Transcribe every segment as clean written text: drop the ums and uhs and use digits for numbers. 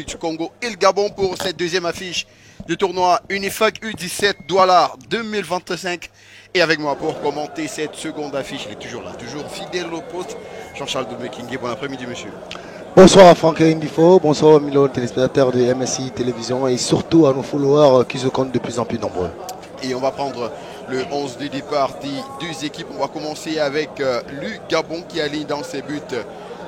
Du Congo et le Gabon pour cette deuxième affiche du tournoi Unifac U17 Douala 2025. Et avec moi pour commenter cette seconde affiche, il est toujours là, toujours fidèle au poste, Jean-Charles Doumekingé. Bon après-midi, monsieur. Bonsoir à Franck Indifo, bonsoir aux millions de téléspectateurs de MSI Télévision et surtout à nos followers qui se comptent de plus en plus nombreux. Et on va prendre le 11 de départ des deux équipes. On va commencer avec le Gabon qui aligne dans ses buts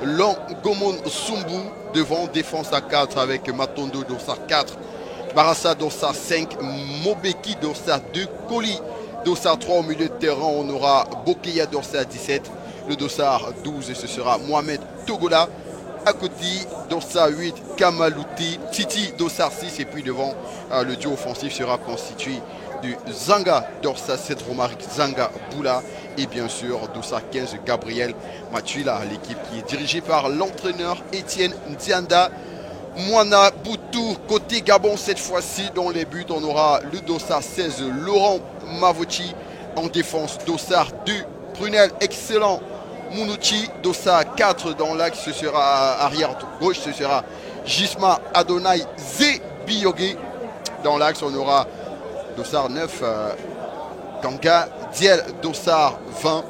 Longomon Sumbu devant, défense à 4 avec Matondo Dossar 4, Barassa Dossar 5, Mobeki Dossar 2, Koli Dossar 3 au milieu de terrain. On aura Bokeya Dossar 17, le Dossar 12 et ce sera Mohamed Togola. À côté, Dossar 8, Kamalouti, Titi Dossar 6 et puis devant le duo offensif sera constitué du Zanga Dossar 7, Romaric Zanga Boula et bien sûr Dossar 15, Gabriel Matuila. L'équipe qui est dirigée par l'entraîneur Etienne Ndianda. Moana Boutou, côté Gabon cette fois-ci. Dans les buts, on aura le Dossar 16, Laurent Mavochi. En défense, Dossar 2, Prunel, excellent. Mounouchi, Dossar 4 dans l'axe, ce sera arrière gauche, ce sera Gisma Adonai Zebiyoge. Dans l'axe, on aura Dossar 9, Ganga Diel Dossar 20,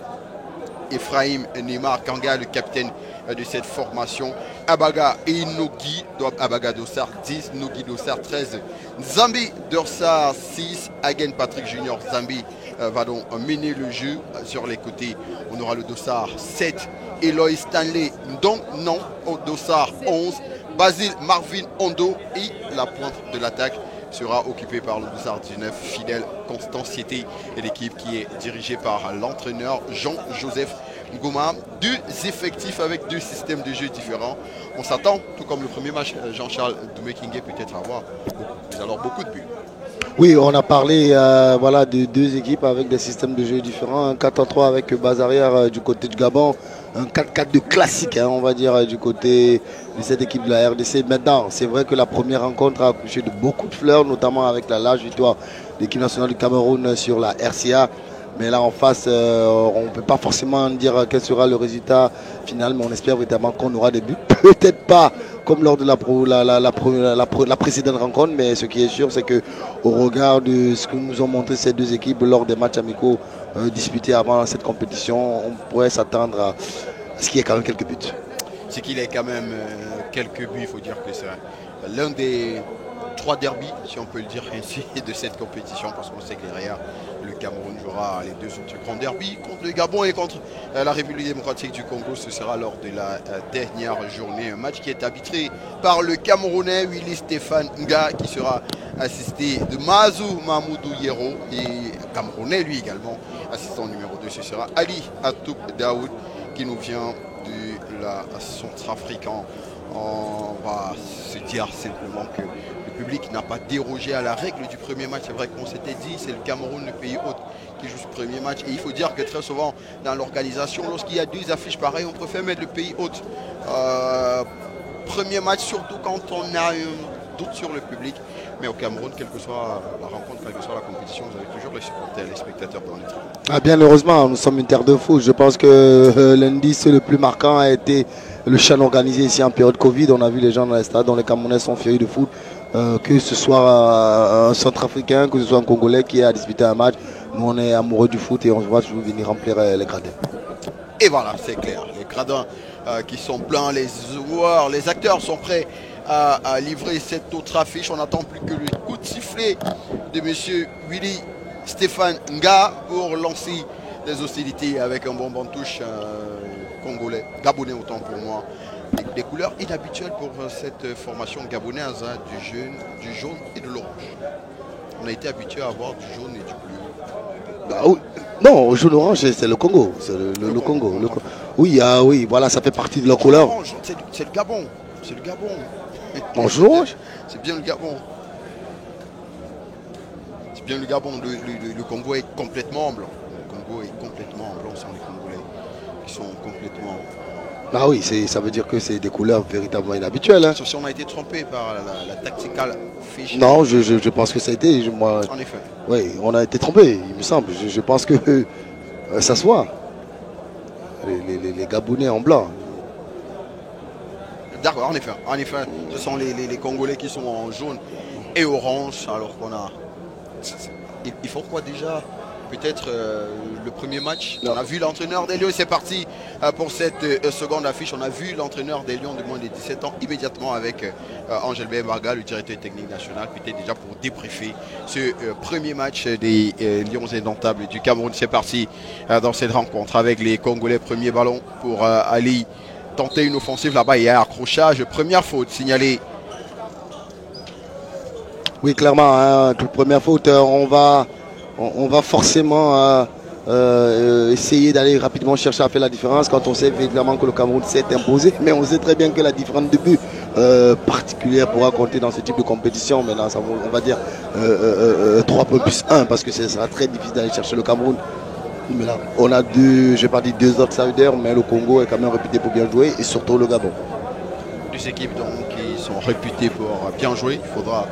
Ephraim Neymar Ganga, le capitaine de cette formation. Abaga et Nogi, Abaga Dossar 10, Nogi Dossar 13, Zambi Dossar 6, Hagen Patrick Junior Zambi va donc mener le jeu sur les côtés. On aura le Dossar 7, Eloy Stanley Ndong Non au Dossar 11, Basile Marvin Ondo et la pointe de l'attaque sera occupée par le Dossar 19, Fidèle Constanciété et l'équipe qui est dirigée par l'entraîneur Jean-Joseph Ngoma. Deux effectifs avec deux systèmes de jeu différents. On s'attend, tout comme le premier match, Jean-Charles Doumekingé peut-être avoir alors beaucoup de buts. Oui, on a parlé voilà, de deux équipes avec des systèmes de jeu différents. Un 4-3 avec base arrière du côté du Gabon. Un 4-4 de classique, hein, on va dire, du côté de cette équipe de la RDC. Maintenant, c'est vrai que la première rencontre a accouché de beaucoup de fleurs, notamment avec la large victoire de l'équipe nationale du Cameroun sur la RCA. Mais là, en face, on ne peut pas forcément dire quel sera le résultat final, mais on espère véritablement qu'on aura des buts. Peut-être pas comme lors de la précédente rencontre. Mais ce qui est sûr, c'est que au regard de ce que nous ont montré ces deux équipes lors des matchs amicaux disputés avant cette compétition, on pourrait s'attendre à ce qu'il y ait quand même quelques buts. C'est qu'il y ait quand même quelques buts, il faut dire que c'est l'un des 3 derbies, si on peut le dire ainsi, de cette compétition, parce qu'on sait que derrière, le Cameroun jouera les 2 autres grands derbies contre le Gabon et contre la République démocratique du Congo. Ce sera lors de la dernière journée. Un match qui est arbitré par le Camerounais Willy Stéphane Nga, qui sera assisté de Mazou Mahmoudou Yero, et Camerounais lui également, assistant numéro 2. Ce sera Ali Atoub Daoud, qui nous vient de la Centrafricaine. On va se dire simplement que le public n'a pas dérogé à la règle du premier match. C'est vrai qu'on s'était dit, c'est le Cameroun, le pays hôte, qui joue ce premier match. Et il faut dire que très souvent, dans l'organisation, lorsqu'il y a 2 affiches pareilles, on préfère mettre le pays hôte. Premier match, surtout quand on a un doute sur le public. Mais au Cameroun, quelle que soit la rencontre, quelle que soit la compétition, vous avez toujours les supporters, les spectateurs dans les trains. Ah, bien heureusement, nous sommes une terre de foot. Je pense que l'indice le plus marquant a été le chant organisé ici en période Covid. On a vu les gens dans les stades dont les Camerounais sont fiers de foot. Que ce soit un Centrafricain, que ce soit un Congolais qui a disputé un match. Nous, on est amoureux du foot et on va toujours venir remplir les gradins. Et voilà, c'est clair. Les gradins qui sont pleins, les joueurs, les acteurs sont prêts à livrer cette autre affiche. On n'attend plus que le coup de sifflet de M. Willy Stéphane Nga pour lancer des hostilités avec un bonbon de touche congolais, gabonais autant pour moi. Des couleurs inhabituelles pour cette formation gabonaise, hein, du jaune et de l'orange. On a été habitué à avoir du jaune et du bleu. Bah, oui. Non, jaune orange, c'est le Congo. C'est le Congo. Oui, oui, voilà, ça fait partie de leur couleur. C'est le Gabon. C'est le Gabon. Bonjour. C'est bien le Gabon. C'est bien le Gabon. Le Congo est complètement blanc. Le Congo est complètement blanc. Ce sont les Congolais qui sont complètement. Ah oui, ça veut dire que c'est des couleurs véritablement inhabituelles. Hein. Sauf si on a été trompé par la tactical fiche. Non, je pense que ça a été. Moi, en effet. Oui, on a été trompé, il me semble. Je pense que ça se voit. Les Gabonais en blanc. D'accord, en effet, ce sont les Congolais qui sont en jaune et orange, alors qu'on a. Il faut quoi déjà? Peut-être le premier match. On a vu l'entraîneur des Lions, c'est parti pour cette seconde affiche. On a vu l'entraîneur des Lions de moins de 17 ans immédiatement avec Angel Barga, le directeur technique national, peut-être déjà pour débriefer ce premier match des Lions indomptables du Cameroun. C'est parti dans cette rencontre avec les Congolais. Premier ballon pour Ali. Tenter une offensive là-bas, il y a accrochage. Première faute signalée. Oui, clairement, hein, toute première faute, on va forcément essayer d'aller rapidement chercher à faire la différence quand on sait évidemment que le Cameroun s'est imposé. Mais on sait très bien que la différence de but particulière pourra compter dans ce type de compétition. Maintenant, on va dire 3 points plus 1 parce que ce sera très difficile d'aller chercher le Cameroun. Mais là, on a je n'ai pas dit 2 outsiders, mais le Congo est quand même réputé pour bien jouer et surtout le Gabon. 2 équipes donc qui sont réputées pour bien jouer. Il faudra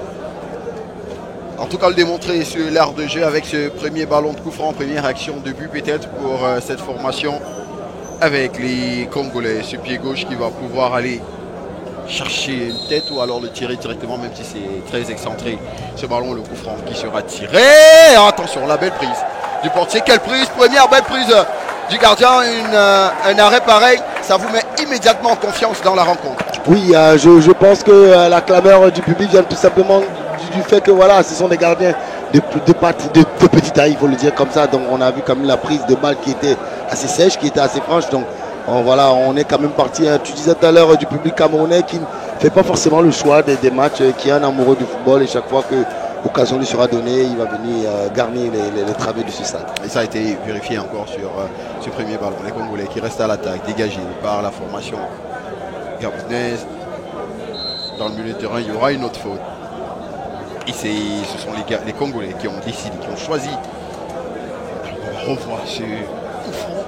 en tout cas le démontrer sur l'art de jeu avec ce premier ballon de coup franc, première action de but peut-être pour cette formation avec les Congolais. Ce pied gauche qui va pouvoir aller chercher une tête ou alors le tirer directement, même si c'est très excentré. Ce ballon, le coup franc qui sera tiré. Attention, la belle prise du portier. Quelle prise! Première belle prise du gardien. Un arrêt pareil, ça vous met immédiatement en confiance dans la rencontre. Oui, je pense que la clameur du public vient tout simplement du fait que voilà, ce sont des gardiens de petite taille, il faut le dire comme ça. Donc on a vu quand même la prise de balle qui était assez sèche, qui était assez franche. Donc voilà, on est quand même parti. Tu disais tout à l'heure du public camerounais qui ne fait pas forcément le choix des matchs, qui est un amoureux du football et chaque fois que l'occasion lui sera donnée, il va venir garnir les travées de ce stade. Et ça a été vérifié encore sur ce premier ballon. Les Congolais qui restent à l'attaque, dégagés par la formation gabonaise. Dans le milieu de terrain, il y aura une autre faute. Et ce sont les Congolais qui ont décidé, qui ont choisi. On revoit ce coup franc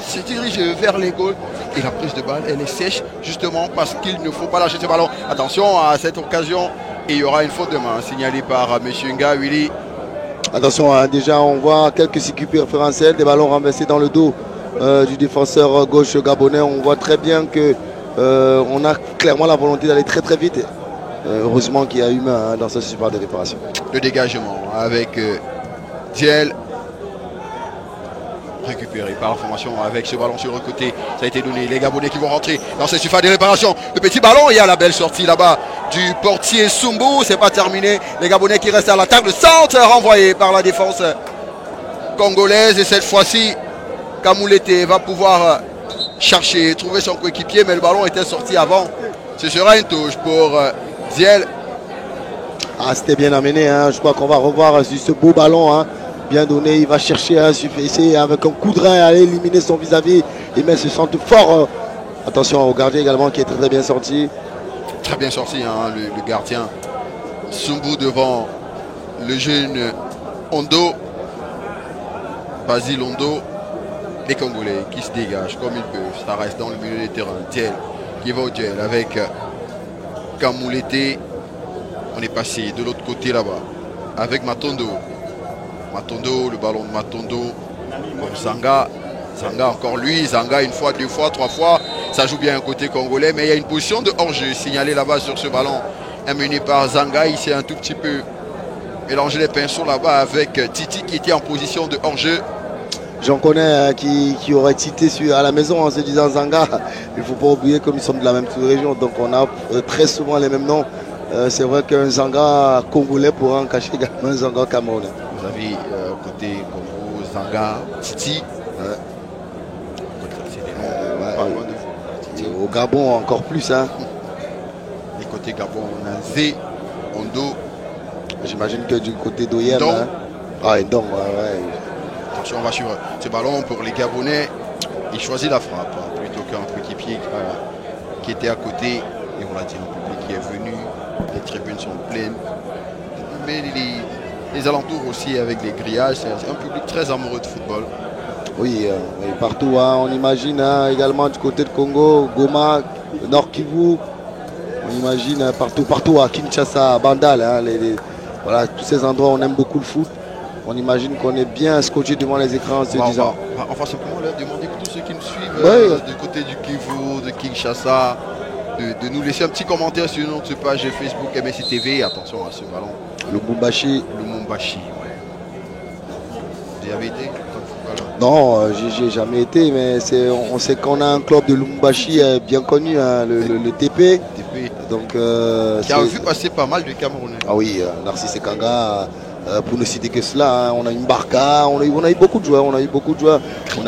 qui se dirige vers les goals. Et la prise de balle, elle est sèche, justement parce qu'il ne faut pas lâcher ce ballon. Attention à cette occasion. Et il y aura une faute de main signalée par M. Nga, Willy. Attention, hein, déjà on voit quelques circuits préférentiels, des ballons renversés dans le dos du défenseur gauche gabonais. On voit très bien que on a clairement la volonté d'aller très très vite. Heureusement qu'il y a humain dans ce support de réparation. Le dégagement avec Diel. Récupéré par la formation avec ce ballon sur le côté. Ça a été donné. Les Gabonais qui vont rentrer dans ce surface de réparation. Le petit ballon. Il y a la belle sortie là-bas du portier Sumbu. C'est pas terminé. Les Gabonais qui restent à l'attaque. Le centre renvoyé par la défense congolaise. Et cette fois-ci, Kamoulete va pouvoir chercher, trouver son coéquipier. Mais le ballon était sorti avant. Ce sera une touche pour Diel. Ah, c'était bien amené. Je crois qu'on va revoir sur ce beau ballon. Bien donné, il va chercher à essayer avec un coup de rein à éliminer son vis-à-vis. Il met ce centre fort. Attention au gardien également qui est très bien sorti. Très bien sorti le gardien. Sumbu devant le jeune Ondo. Basile Ondo. Les Congolais qui se dégagent comme ils peuvent. Ça reste dans le milieu des terrains. Diel qui va au duel avec Kamoulete. On est passé de l'autre côté là-bas avec Matondo. Matondo, le ballon de Matondo. Zanga. Zanga encore lui. Zanga une fois, deux fois, trois fois. Ça joue bien un côté congolais. Mais il y a une position de hors-jeu signalée là-bas sur ce ballon. Amené par Zanga. Il s'est un tout petit peu mélangé les pinceaux là-bas avec Titi qui était en position de hors-jeu. J'en connais qui aurait cité à la maison en se disant Zanga. Il ne faut pas oublier que nous sommes de la même région. Donc on a très souvent les mêmes noms. C'est vrai qu'un Zanga congolais pourrait en cacher également un Zanga camerounais. Vous avez côté Congo, Zanga, Titi. C'est des noms au Gabon encore plus. Et côté Gabon, on a Zé, Ondo. J'imagine que du côté d'Oyem. Ndong, ouais. Attention, on va suivre ce ballon pour les Gabonais. Il choisit la frappe plutôt qu'un coéquipier qui était à côté. Et on l'a dit, un public qui est venu. Les tribunes sont pleines. Mais les alentours aussi avec les grillages, c'est un public très amoureux de football. Oui, partout, on imagine également du côté de Congo, Goma, Nord Kivu, on imagine partout à Kinshasa, à Bandal, voilà, tous ces endroits où on aime beaucoup le foot. On imagine qu'on est bien scotché devant les écrans en se disant. On va simplement leur demander pour tous ceux qui nous suivent du côté du Kivu, de Kinshasa, de nous laisser un petit commentaire sur notre page Facebook MSC TV. Attention à ce ballon. Lumumbashi. Lumumbashi, ouais. Vous y avez été? Non, j'ai jamais été, mais on sait qu'on a un club de Lumumbashi bien connu, le TP. Donc, qui a vu passer pas mal de Camerounais. Ah oui, Narcisse Kanga, pour ne citer que cela, on a eu Mbarka, on a eu beaucoup de joueurs, On a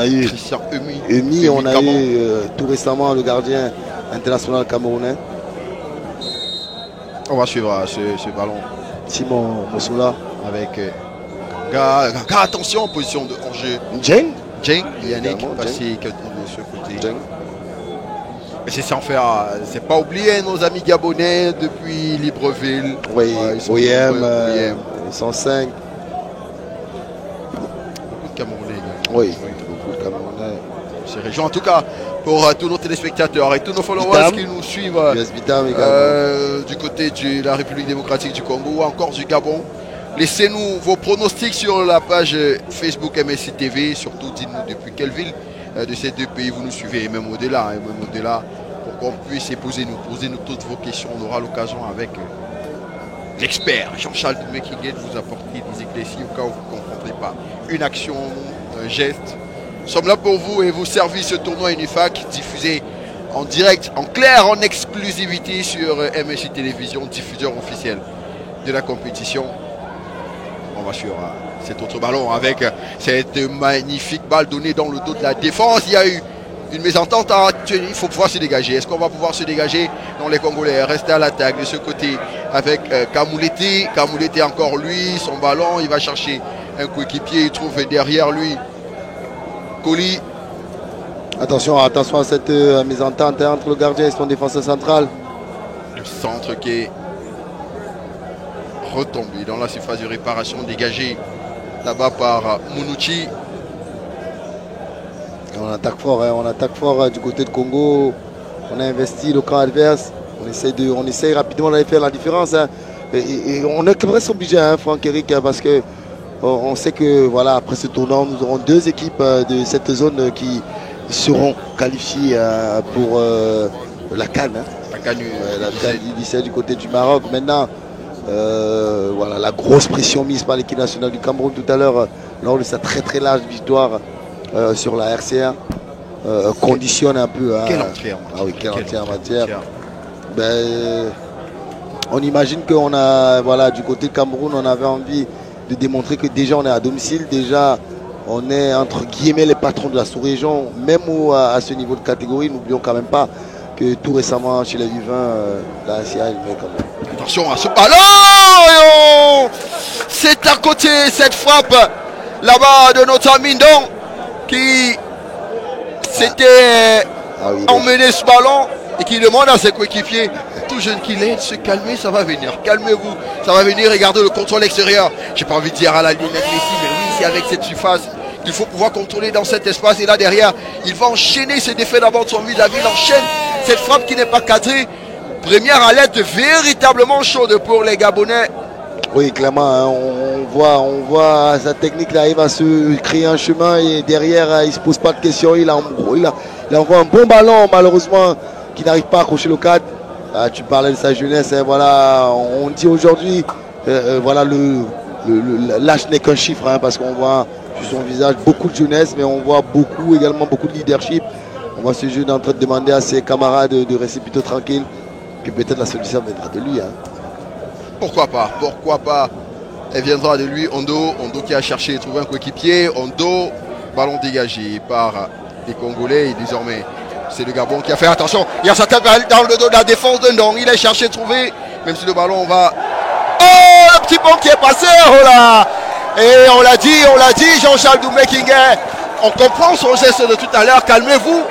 eu Christian Emi, on a eu tout récemment le gardien international camerounais. On va suivre ce ballon. Simon Mossoula. Avec Ganga, attention en position de hors-jeu. Jeng, Yannick passé de ce côté. Mais c'est sans faire, c'est pas oublier nos amis gabonais depuis Libreville. Oui, OIM, ils sont 5. Beaucoup de Camerounais. Oui, beaucoup de Camerounais. Ces régions, en tout cas, pour tous nos téléspectateurs et tous nos followers qui nous suivent du côté de la République démocratique du Congo ou encore du Gabon. Laissez-nous vos pronostics sur la page Facebook MSC TV. Surtout, dites-nous depuis quelle ville de ces deux pays vous nous suivez, et même au-delà, pour qu'on puisse poser nous toutes vos questions. On aura l'occasion avec l'expert Jean-Charles Doumé qui vient de vous apporter des éclaircies au cas où vous ne comprendrez pas une action, un geste. Nous sommes là pour vous et vous servir ce tournoi UNIFAC diffusé en direct, en clair, en exclusivité sur MSC Télévision, diffuseur officiel de la compétition. On va sur cet autre ballon avec cette magnifique balle donnée dans le dos de la défense. Il y a eu une mésentente. Il faut pouvoir se dégager. Est-ce qu'on va pouvoir se dégager? Non, les Congolais restent à l'attaque de ce côté avec Kamoulete. Kamoulete encore lui, son ballon. Il va chercher un coéquipier. Il trouve derrière lui Koli. Attention à cette mésentente entre le gardien et son défenseur central. Le centre qui est retombé dans la surface de réparation, dégagé là-bas par Mounouchi. On attaque fort, du côté de Congo. On a investi le camp adverse. On essaye rapidement d'aller faire la différence. Et on est presque obligé, Franck Eric, parce que on sait que voilà, après ce tournoi, nous aurons deux équipes de cette zone qui seront qualifiées pour la CAN. Hein. La CAN la CAN U17 du côté du Maroc. Maintenant, voilà, la grosse pression mise par l'équipe nationale du Cameroun tout à l'heure lors de sa très large victoire sur la RCA conditionne un peu. Quelle entrée en matière. Ah oui, quelle entrée en matière. Ben, on imagine qu'on a, voilà, du côté Cameroun, on avait envie de démontrer que déjà on est à domicile, déjà on est entre guillemets les patrons de la sous-région, même à ce niveau de catégorie. N'oublions quand même pas que tout récemment chez les U20, la RCA il met quand même. Attention à ce ballon, c'est à côté cette frappe là-bas de notre ami Ndong qui s'était emmené ce ballon et qui demande à ses coéquipiers, tout jeune qu'il est, de se calmer, ça va venir. Calmez-vous, ça va venir. Regardez le contrôle extérieur. J'ai pas envie de dire à la lunette ici, mais oui, c'est avec cette surface qu'il faut pouvoir contrôler dans cet espace. Et là derrière, il va enchaîner ses défaits d'abord de son vis-à-vis. Il enchaîne cette frappe qui n'est pas cadrée. Première alerte véritablement chaude pour les Gabonais. Oui, clairement, hein, on voit sa technique, il arrive à se créer un chemin et derrière, il ne se pose pas de questions. Il envoie un bon ballon, malheureusement, qui n'arrive pas à accrocher le cadre. Ah, tu parlais de sa jeunesse, hein, voilà, on dit aujourd'hui, voilà, l'âge n'est qu'un chiffre, hein, parce qu'on voit sur son visage beaucoup de jeunesse, mais on voit également beaucoup de leadership. On voit ce jeune en train de demander à ses camarades de rester plutôt tranquille, que peut-être la solution viendra de lui. Hein. Pourquoi pas, elle viendra de lui. Ondo qui a cherché et trouvé un coéquipier. Ondo, ballon dégagé par les Congolais et désormais c'est le Gabon qui a fait attention. Il y a sa tête dans le dos de la défense de Ndong. Il a cherché trouvé, même si le ballon va... Oh, le petit pont qui est passé, oh là. Et on l'a dit, Jean-Charles Doumbé-Kingé. On comprend son geste de tout à l'heure, calmez-vous.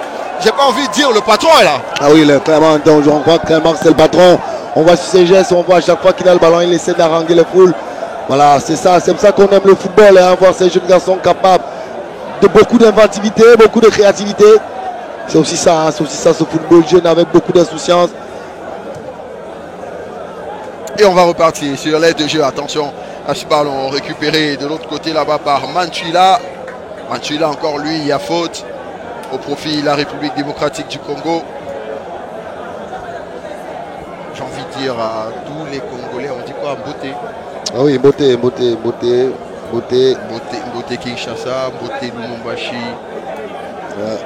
J'ai pas envie de dire, le patron est là. Ah oui, clairement, donc on voit clairement que c'est le patron. On voit sur ses gestes, on voit à chaque fois qu'il a le ballon, il essaie d'haranguer les foules. Voilà, c'est pour ça qu'on aime le football, hein, voir ces jeunes garçons capables de beaucoup d'inventivité, beaucoup de créativité. C'est aussi ça, ce football jeune avec beaucoup d'insouciance. Et on va repartir sur l'aide de jeu. Attention à ce ballon récupéré de l'autre côté là-bas par Mantuila. Mantuila encore lui, il y a faute au profit de la République démocratique du Congo. J'ai envie de dire à tous les Congolais, on dit quoi? Beauté. Ah oui, beauté. Beauté Kinshasa, beauté Lumumbashi. Ouais.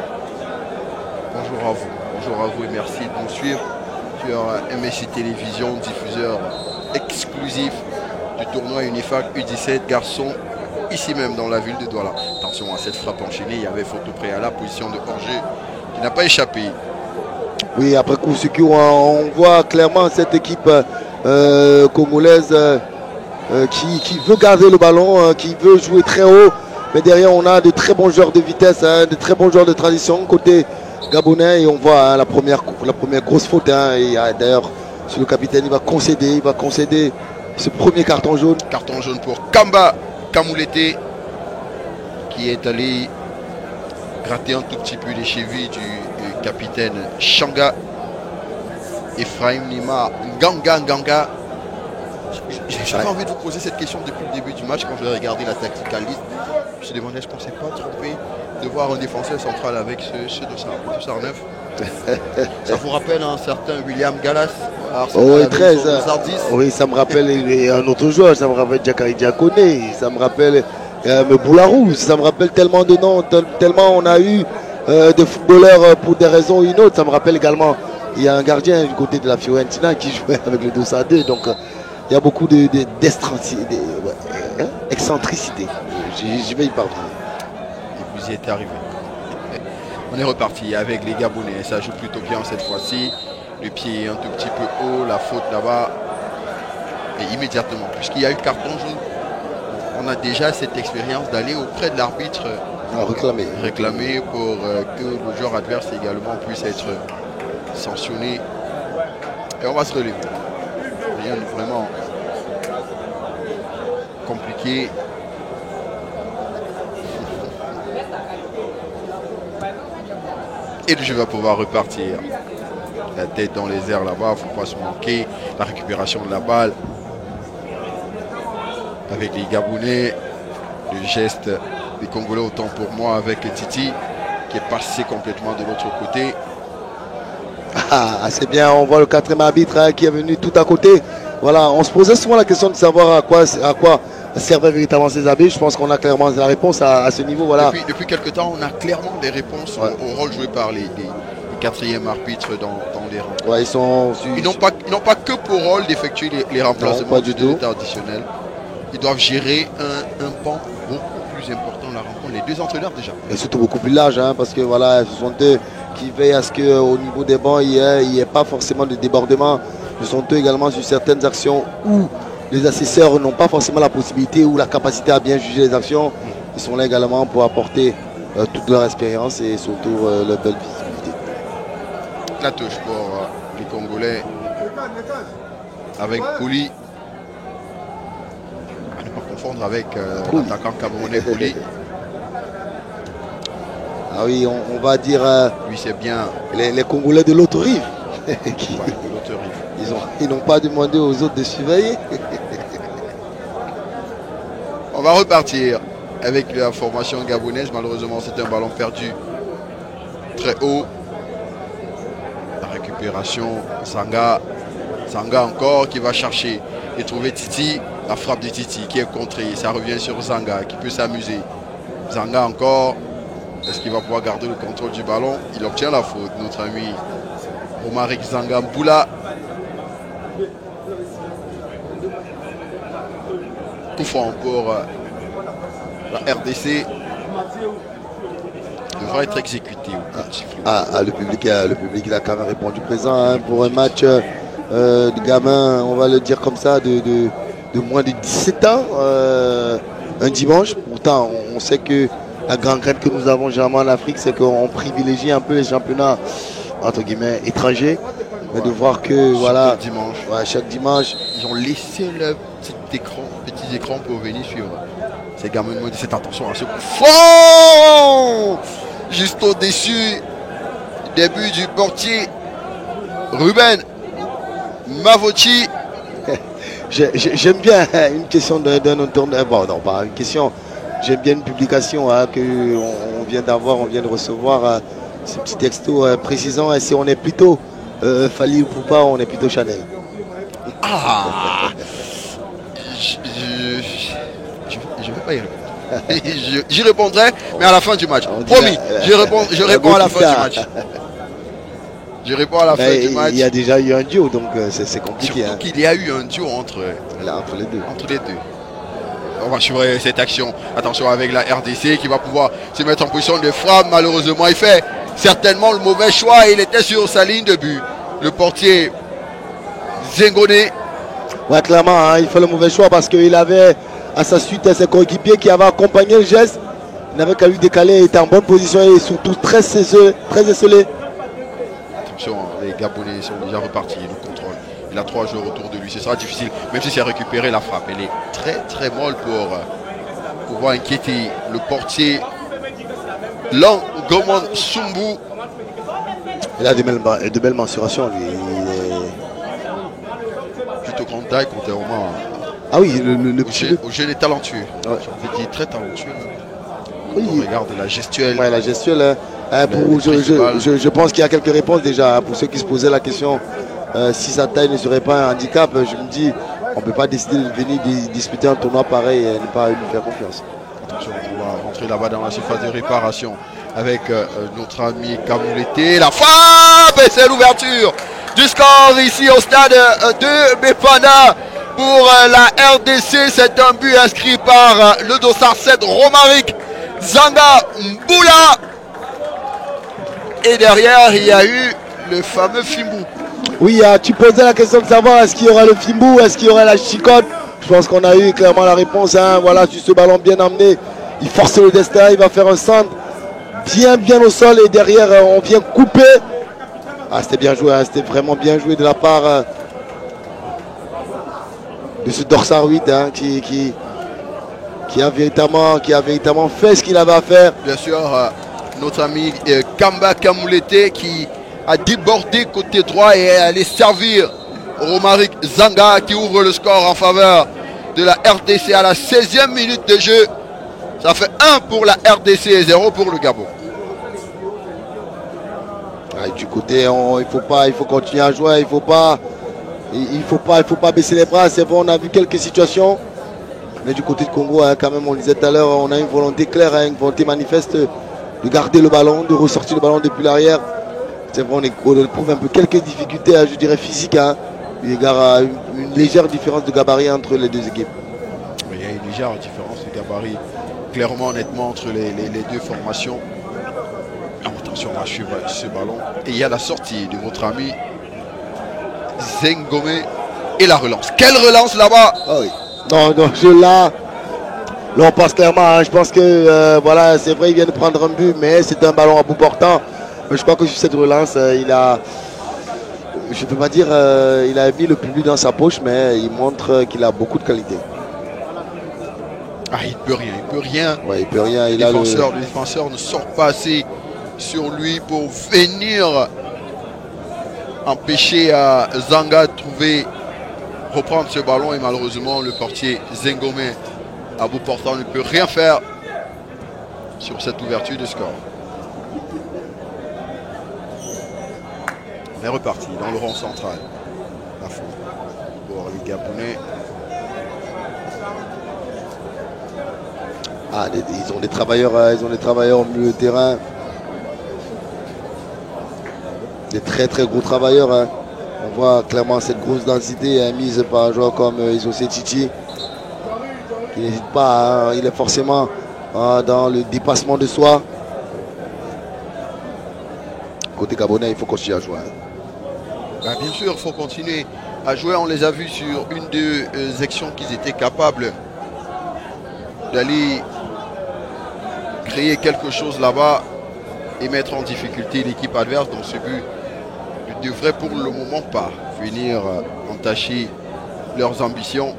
Bonjour à vous et merci de nous suivre sur MSI Télévision, diffuseur exclusif du tournoi UNIFAC U17 garçons, ici même dans la ville de Douala. Attention à cette frappe enchaînée, il y avait faute au préalable, position de hors-jeu qui n'a pas échappé. Oui, après coup secours, on voit clairement cette équipe congolaise qui veut garder le ballon, qui veut jouer très haut. Mais derrière, on a de très bons joueurs de vitesse, de très bons joueurs de transition côté gabonais. Et on voit la première grosse faute. D'ailleurs, sur le capitaine, il va concéder ce premier carton jaune. Carton jaune pour Kamba Kamoulete, qui est allé gratter un tout petit peu les chevilles du capitaine Changa. Ephraim Nima Nganga. J'avais envie de vous poser cette question depuis le début du match quand j'ai regardé la tactical list. Je me suis demandé, est-ce qu'on ne s'est pas trompé de voir un défenseur central avec ce dossard neuf. Ça vous rappelle un certain William Gallas? Oui, 13. Oui, ça me rappelle un autre joueur, ça me rappelle Jakari Diakone, ça me rappelle Boularou, ça me rappelle tellement de noms, tellement on a eu de footballeurs pour des raisons ou une autre. Ça me rappelle également, il y a un gardien du côté de la Fiorentina qui jouait avec le dossard 2, donc il y a beaucoup d'excentricité. Je vais y parvenir. Et vous y êtes arrivé. On est reparti avec les Gabonais. Ça joue plutôt bien cette fois-ci. Le pied est un tout petit peu haut. La faute là-bas. Et immédiatement, puisqu'il y a eu carton jaune, on a déjà cette expérience d'aller auprès de l'arbitre réclamer pour que le joueur adverse également puisse être sanctionné. Et on va se relever. Rien de vraiment compliqué. Et le jeu va pouvoir repartir. La tête dans les airs là-bas, il ne faut pas se manquer. La récupération de la balle avec les Gabonais. Le geste des Congolais, autant pour moi avec Titi qui est passé complètement de l'autre côté. c'est bien, on voit le quatrième arbitre qui est venu tout à côté. Voilà, on se posait souvent la question de savoir à quoi servaient véritablement ces arbitres. Je pense qu'on a clairement la réponse à ce niveau. Voilà. Depuis quelques temps, on a clairement des réponses au rôle joué par les quatrièmes arbitres dans les rangs. Ouais, ils n'ont pas que pour rôle d'effectuer les remplacements du temps additionnel. Ils doivent gérer un pan beaucoup plus important de la rencontre. Les deux entraîneurs déjà. Et surtout beaucoup plus large, hein, parce que voilà, ce sont eux qui veillent à ce qu'au niveau des bancs, il n'y ait pas forcément de débordement. Ce sont eux également sur certaines actions où les assesseurs n'ont pas forcément la possibilité ou la capacité à bien juger les actions. Ils sont là également pour apporter toute leur expérience et surtout leur belle visibilité. La touche pour les Congolais avec Kouli. À ne pas confondre avec l'attaquant camerounais Kouli. Ah oui, on va dire lui c'est bien les Congolais de l'autre rive. Qui, de l'autre rive. Ils n'ont pas demandé aux autres de surveiller. On va repartir avec la formation gabonaise. Malheureusement, c'est un ballon perdu très haut. La récupération, Zanga encore qui va chercher et trouver Titi. La frappe de Titi qui est contrée. Ça revient sur Zanga qui peut s'amuser. Zanga encore. Est-ce qu'il va pouvoir garder le contrôle du ballon? Il obtient la faute, notre ami Romaric Zanga Mboula. Coup franc pour la RDC. Devra être exécuté. Le public il a quand même répondu présent hein, pour un match de gamins, on va le dire comme ça, de moins de 17 ans, un dimanche. Pourtant, on sait que la grande crainte que nous avons généralement en Afrique, c'est qu'on privilégie un peu les championnats entre guillemets étrangers. Mais de voir que voilà, chaque dimanche, ils ont laissé le petits écrans pour venir suivre. Ces gamins de cette attention à ce coup fort, juste au-dessus du début du portier Ruben Mavochi. J'aime bien une question d'un entournement. Bon, non, pas une question. J'aime bien une publication qu'on vient d'avoir, on vient de recevoir ce petit texto précisant si on est plutôt Fali ou Poupa, on est plutôt Chanel. Je ne vais pas y répondre. J'y répondrai, mais à la fin du match. Promis, je réponds à la fin du match. Je réponds à la fin du match. Il y a déjà eu un duo, donc c'est compliqué. Surtout qu'il y a eu un duo entre les deux. On va suivre cette action. Attention avec la RDC qui va pouvoir se mettre en position de frappe. Malheureusement, il fait certainement le mauvais choix. Il était sur sa ligne de but. Le portier Zengone. Ouais, clairement, hein, il fait le mauvais choix parce qu'il avait à sa suite ses coéquipiers qui avaient accompagné le geste. Il n'avait qu'à lui décaler. Il était en bonne position et surtout très esselé. Attention, les Gabonais sont déjà repartis. Le contrôle. Il a 3 joueurs autour de lui. Ce sera difficile. Même si c'est récupéré, la frappe, elle est très très molle pour pouvoir inquiéter le portier Langomon Sumbu. Il a de belles mensurations. Lui. Plutôt grande taille, contrairement ah oui, au jeune est talentueux. Ouais. Il est très talentueux. Oui. On regarde la gestuelle. Ouais, la gestuelle. Je pense qu'il y a quelques réponses déjà. Pour ceux qui se posaient la question, si sa taille ne serait pas un handicap, je me dis, on ne peut pas décider de venir disputer un tournoi pareil et ne pas lui faire confiance. Attention, on va rentrer là-bas dans la surface de réparation avec notre ami Kamouleté. La frappe et c'est l'ouverture du score ici au stade de Befana pour la RDC. C'est un but inscrit par le dossard 7 Romaric Zanga Mboula. Et derrière, il y a eu le fameux Fimbu. Oui, tu posais la question de savoir est-ce qu'il y aura le Fimbu, est-ce qu'il y aura la chicotte. Je pense qu'on a eu clairement la réponse. Hein. Voilà, sur ce ballon bien amené, il force le destin, il va faire un centre bien au sol et derrière, on vient couper. Ah, c'était bien joué, hein. C'était vraiment bien joué de la part de ce dorsal 8 hein, qui a véritablement fait ce qu'il avait à faire. Bien sûr, notre ami Kamba Kamouleté qui a débordé côté droit et est allé servir Romaric Zanga qui ouvre le score en faveur de la RDC à la 16e minute de jeu. Ça fait 1 pour la RDC et 0 pour le Gabon. Du côté, il faut continuer à jouer, il faut pas baisser les bras. C'est bon, on a vu quelques situations. Mais du côté de Congo, hein, quand même, on le disait tout à l'heure, on a une volonté claire, hein, une volonté manifeste de garder le ballon, de ressortir le ballon depuis l'arrière. C'est vrai, on éprouve un peu quelques difficultés, je dirais physiques, hein, il y a une légère différence de gabarit entre les deux équipes. Il y a une légère différence de gabarit, clairement, honnêtement, entre les deux formations. Attention à suivre ce ballon. Et il y a la sortie de votre ami Zengome et la relance. Quelle relance là-bas! Ah oui. Non, là, on passe clairement. Hein, je pense que voilà, c'est vrai, il vient de prendre un but, mais c'est un ballon à bout portant. Mais je crois que sur cette relance, il a, je ne peux pas dire, il a mis le public dans sa poche, mais il montre qu'il a beaucoup de qualité. Ah, il peut rien. Ouais, il peut rien. Le défenseur ne sort pas assez sur lui pour venir empêcher Zanga de reprendre ce ballon, et malheureusement le portier Zengome à bout portant ne peut rien faire sur cette ouverture de score. On est reparti dans le rond central. La faute pour les Gabonais. Ah, ils ont des travailleurs au milieu de terrain. Des très très gros travailleurs. Hein. On voit clairement cette grosse densité mise par un joueur comme Isosé Titi. Il n'hésite pas, hein. Il est forcément dans le dépassement de soi. Côté gabonais, il faut continuer à jouer. Hein. Bien sûr, il faut continuer à jouer. On les a vus sur une des actions qu'ils étaient capables d'aller créer quelque chose là-bas et mettre en difficulté l'équipe adverse. Donc ce but ne devrait pour le moment pas venir entacher leurs ambitions.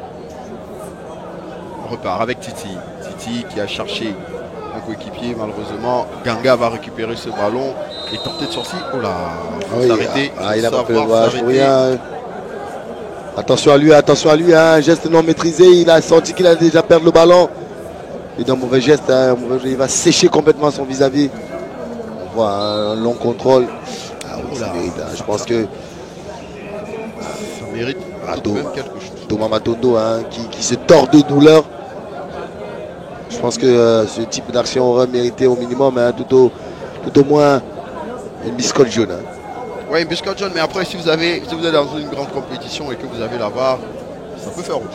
On repart avec Titi. Titi qui a cherché un coéquipier. Malheureusement, Ganga va récupérer ce ballon et tenter de sortir. Oh là, s'arrêter. Il a pas fait le voir, rien. Attention à lui, hein. Geste non maîtrisé. Il a senti qu'il a déjà perdu le ballon. Il est dans un mauvais geste, hein. Il va sécher complètement son vis-à-vis. On voit un long contrôle. Ça mérite, hein. Je pense que ça mérite tout de même quelque chose. Thomas Matondo, hein, qui se tord de douleur. Je pense que ce type d'action aurait mérité au minimum, hein, tout au moins une biscotte jaune. Hein. Oui, une biscotte jaune, mais après si vous êtes dans une grande compétition et que vous avez la VAR, ça peut faire rouge.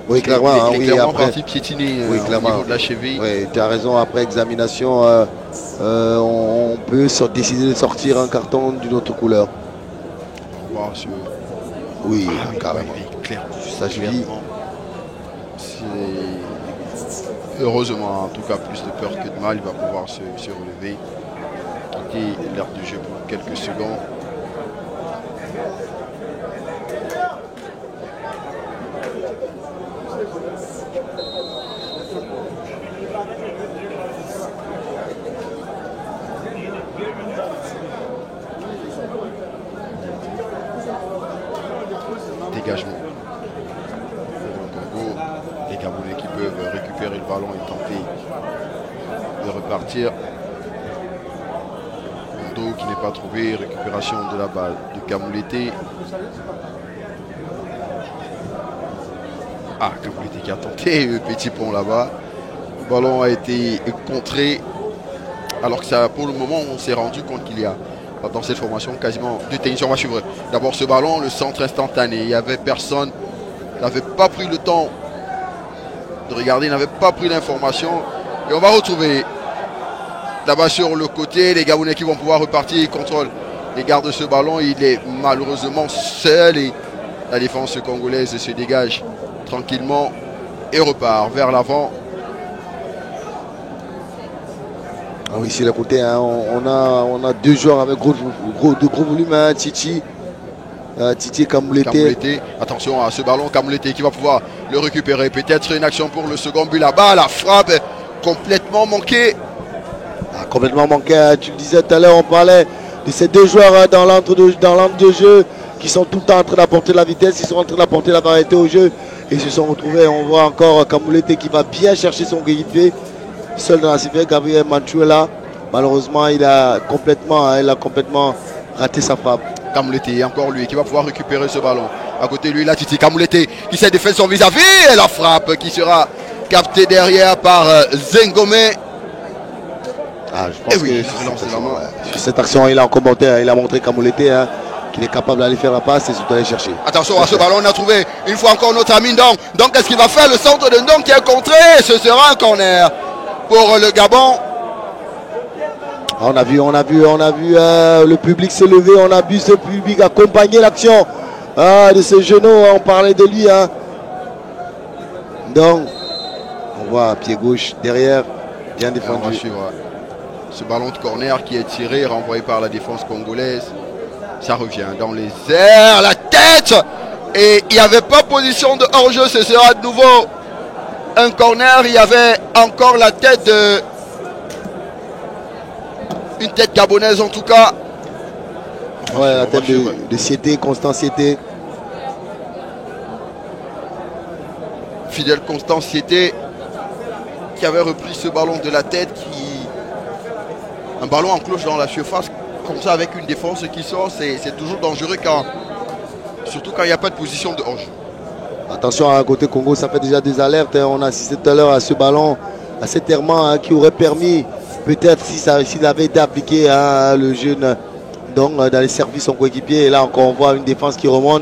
Oui, clairement. Il est clairement parti piétiner au niveau de la cheville. Oui, tu as raison. Après examination, on peut décider de sortir un carton d'une autre couleur. On va voir oui, carrément. Clairement. Ça, je dis. Heureusement, en tout cas, plus de peur que de mal, il va pouvoir se relever. Quitter l'aire de jeu pour quelques secondes. Dégagement. Les Gabonais qui peuvent récupérer le ballon et tenter de repartir. Mondo qui n'est pas trouvé, récupération de la balle de Kamoulété. Ah, Kamoulété qui a tenté le petit pont là-bas. Le ballon a été contré. Alors que ça, pour le moment, on s'est rendu compte qu'il y a dans cette formation quasiment deux tennis. On va suivre d'abord ce ballon, le centre instantané. Il n'y avait personne, n'avait pas pris le temps de regarder, n'avait pas pris l'information. Et on va retrouver là-bas sur le côté les Gabonais qui vont pouvoir repartir. Ils contrôlent les gardes de ce ballon. Il est malheureusement seul et la défense congolaise se dégage tranquillement et repart vers l'avant. Ah oui, c'est le côté, hein. On a deux joueurs avec de gros volume, hein. Titi et Kamoulété. Attention à ce ballon, Kamoulété qui va pouvoir le récupérer. Peut-être une action pour le second but là-bas. La frappe complètement manquée. Complètement manquée, hein. Tu le disais tout à l'heure, on parlait de ces deux joueurs, hein, dans l'entre-deux-jeux qui sont tout le temps en train d'apporter la vitesse, ils sont en train d'apporter la variété au jeu. Et ils se sont retrouvés, on voit encore Kamoulété qui va bien chercher son coéquipier. Seul dans la civière, Gabriel Manchuela, malheureusement, il a complètement raté sa frappe. Kamouleté, encore lui qui va pouvoir récupérer ce ballon. À côté de lui, la Titi Kamouleté qui s'est défait son vis-à-vis. Et la frappe qui sera captée derrière par Zengome. Ah, je pense que sur cette action, il a encore monté, il a montré Kamouleté qu'il est capable d'aller faire la passe et surtout aller chercher. Attention à ce ballon, on a trouvé une fois encore notre ami Ndong. Donc qu'est-ce qu'il va faire? Le centre de Ndong qui est contré. Ce sera un corner pour le Gabon. On a vu le public se lever, on a vu ce public accompagner l'action de ce genou, on parlait de lui. Donc, on voit pied gauche derrière, bien défendu. On va suivre ce ballon de corner qui est tiré, renvoyé par la défense congolaise. Ça revient dans les airs, la tête. Et il n'y avait pas position de hors-jeu, ce sera de nouveau un corner. Il y avait encore la tête de... Une tête gabonaise en tout cas. Ouais, la tête de Siété, Constant Siété. Fidèle Constant Siété qui avait repris ce ballon de la tête. Un ballon en cloche dans la surface, comme ça avec une défense qui sort, c'est toujours dangereux surtout quand il n'y a pas de position de hors-jeu. Attention à côté Congo, ça fait déjà des alertes. On a assisté tout à l'heure à ce ballon, à cet errement qui aurait permis... Peut-être s'il avait été appliqué à le jeune donc dans les services son coéquipier. Et là encore on voit une défense qui remonte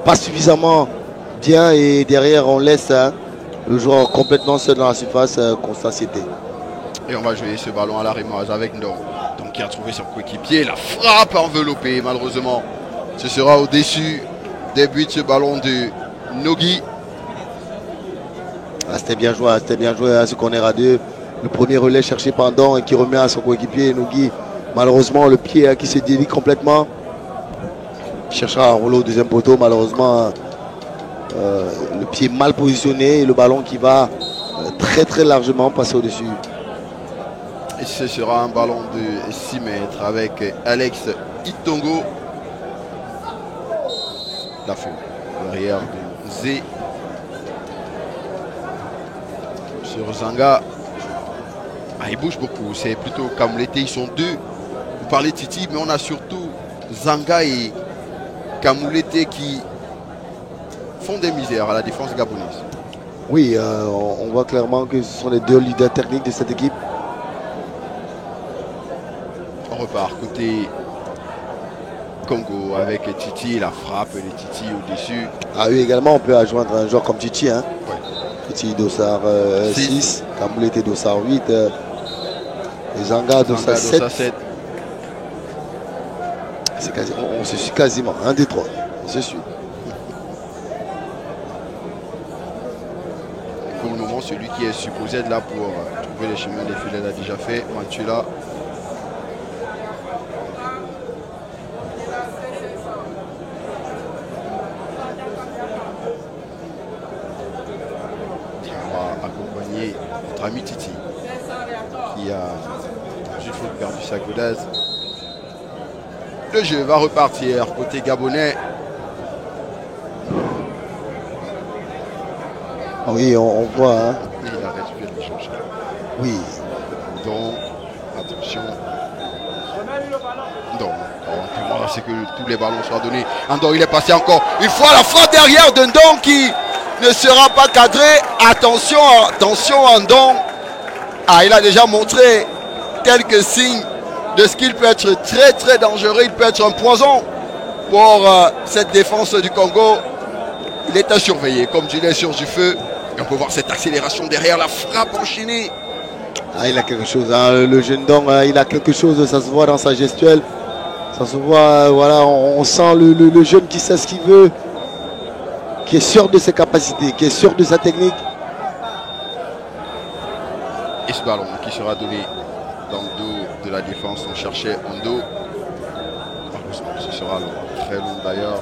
pas suffisamment bien. Et derrière on laisse le joueur complètement seul dans la surface, Constant Siété. Et on va jouer ce ballon à la Rémoise avec Ndong. Donc qui a trouvé son coéquipier. La frappe enveloppée malheureusement. Ce sera au-dessus des buts ce ballon de Nogi. C'était bien joué ce corner à deux. Le premier relais cherché par Ndong et qui remet à son coéquipier Nogi. Malheureusement, le pied qui se dévie complètement. Il cherchera un rouleau au deuxième poteau. Malheureusement, le pied mal positionné et le ballon qui va très très largement passer au-dessus. Et ce sera un ballon de 6 mètres avec Alex Itongo. La feu derrière de Zé. Sur Zanga. Il bouge beaucoup, c'est plutôt Kamouleté, ils sont deux. Vous parlez de Titi, mais on a surtout Zanga et Kamouleté qui font des misères à la défense gabonaise. Oui, on voit clairement que ce sont les deux leaders techniques de cette équipe. On repart côté Congo avec Titi, la frappe, les Titi au-dessus. Ah oui, également on peut adjoindre un joueur comme Titi. Ouais. Titi Dossard 6, Kamouleté Dossard 8. Et Zanga Dossard 7. On se suit quasiment, un des trois. On se suit. Pour le moment, celui qui est supposé être là pour trouver les chemins des filets l'a déjà fait. Mantula. On va accompagner notre ami Titi qui a juste perdu sa godasse. Le jeu va repartir côté gabonais. Oui, on voit. Il arrête de le changer. Oui. Donc, attention. Donc, c'est que tous les ballons soient donnés. Ndong, il est passé encore une fois la frappe derrière de Ndong qui ne sera pas cadré. Attention, attention Ndong. Il a déjà montré quelques signes de ce qu'il peut être très très dangereux. Il peut être un poison pour cette défense du Congo. Il est à surveiller, comme tu l'es sur du feu. Et on peut voir cette accélération derrière, la frappe enchaînée. Il a quelque chose, le jeune Ndong, il a quelque chose, ça se voit dans sa gestuelle. Ça se voit, voilà, on sent le jeune qui sait ce qu'il veut, qui est sûr de ses capacités, qui est sûr de sa technique. Et ce ballon qui sera donné dans le dos de la défense, on cherchait en dos. Ce sera long, très long d'ailleurs.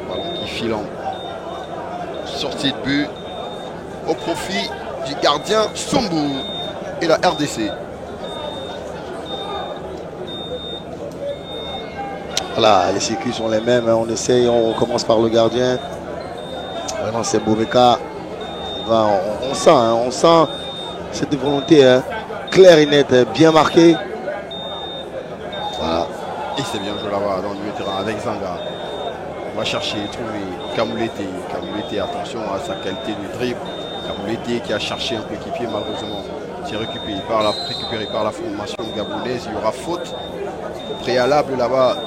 Ballon qui file en sortie de but au profit du gardien Sumbu et la RDC. Voilà, les circuits sont les mêmes, on essaye, on commence par le gardien. Vraiment c'est Bobeka. On sent cette volonté claire et nette, bien marquée. Voilà. Et c'est bien joué là-bas dans le milieu de terrain avec Zanga. On va chercher, trouver Kamoulété. Kamoulété, attention à sa qualité de dribble. Kamoulété qui a cherché un coéquipier, malheureusement. C'est récupéré par la formation gabonaise. Il y aura faute préalable là-bas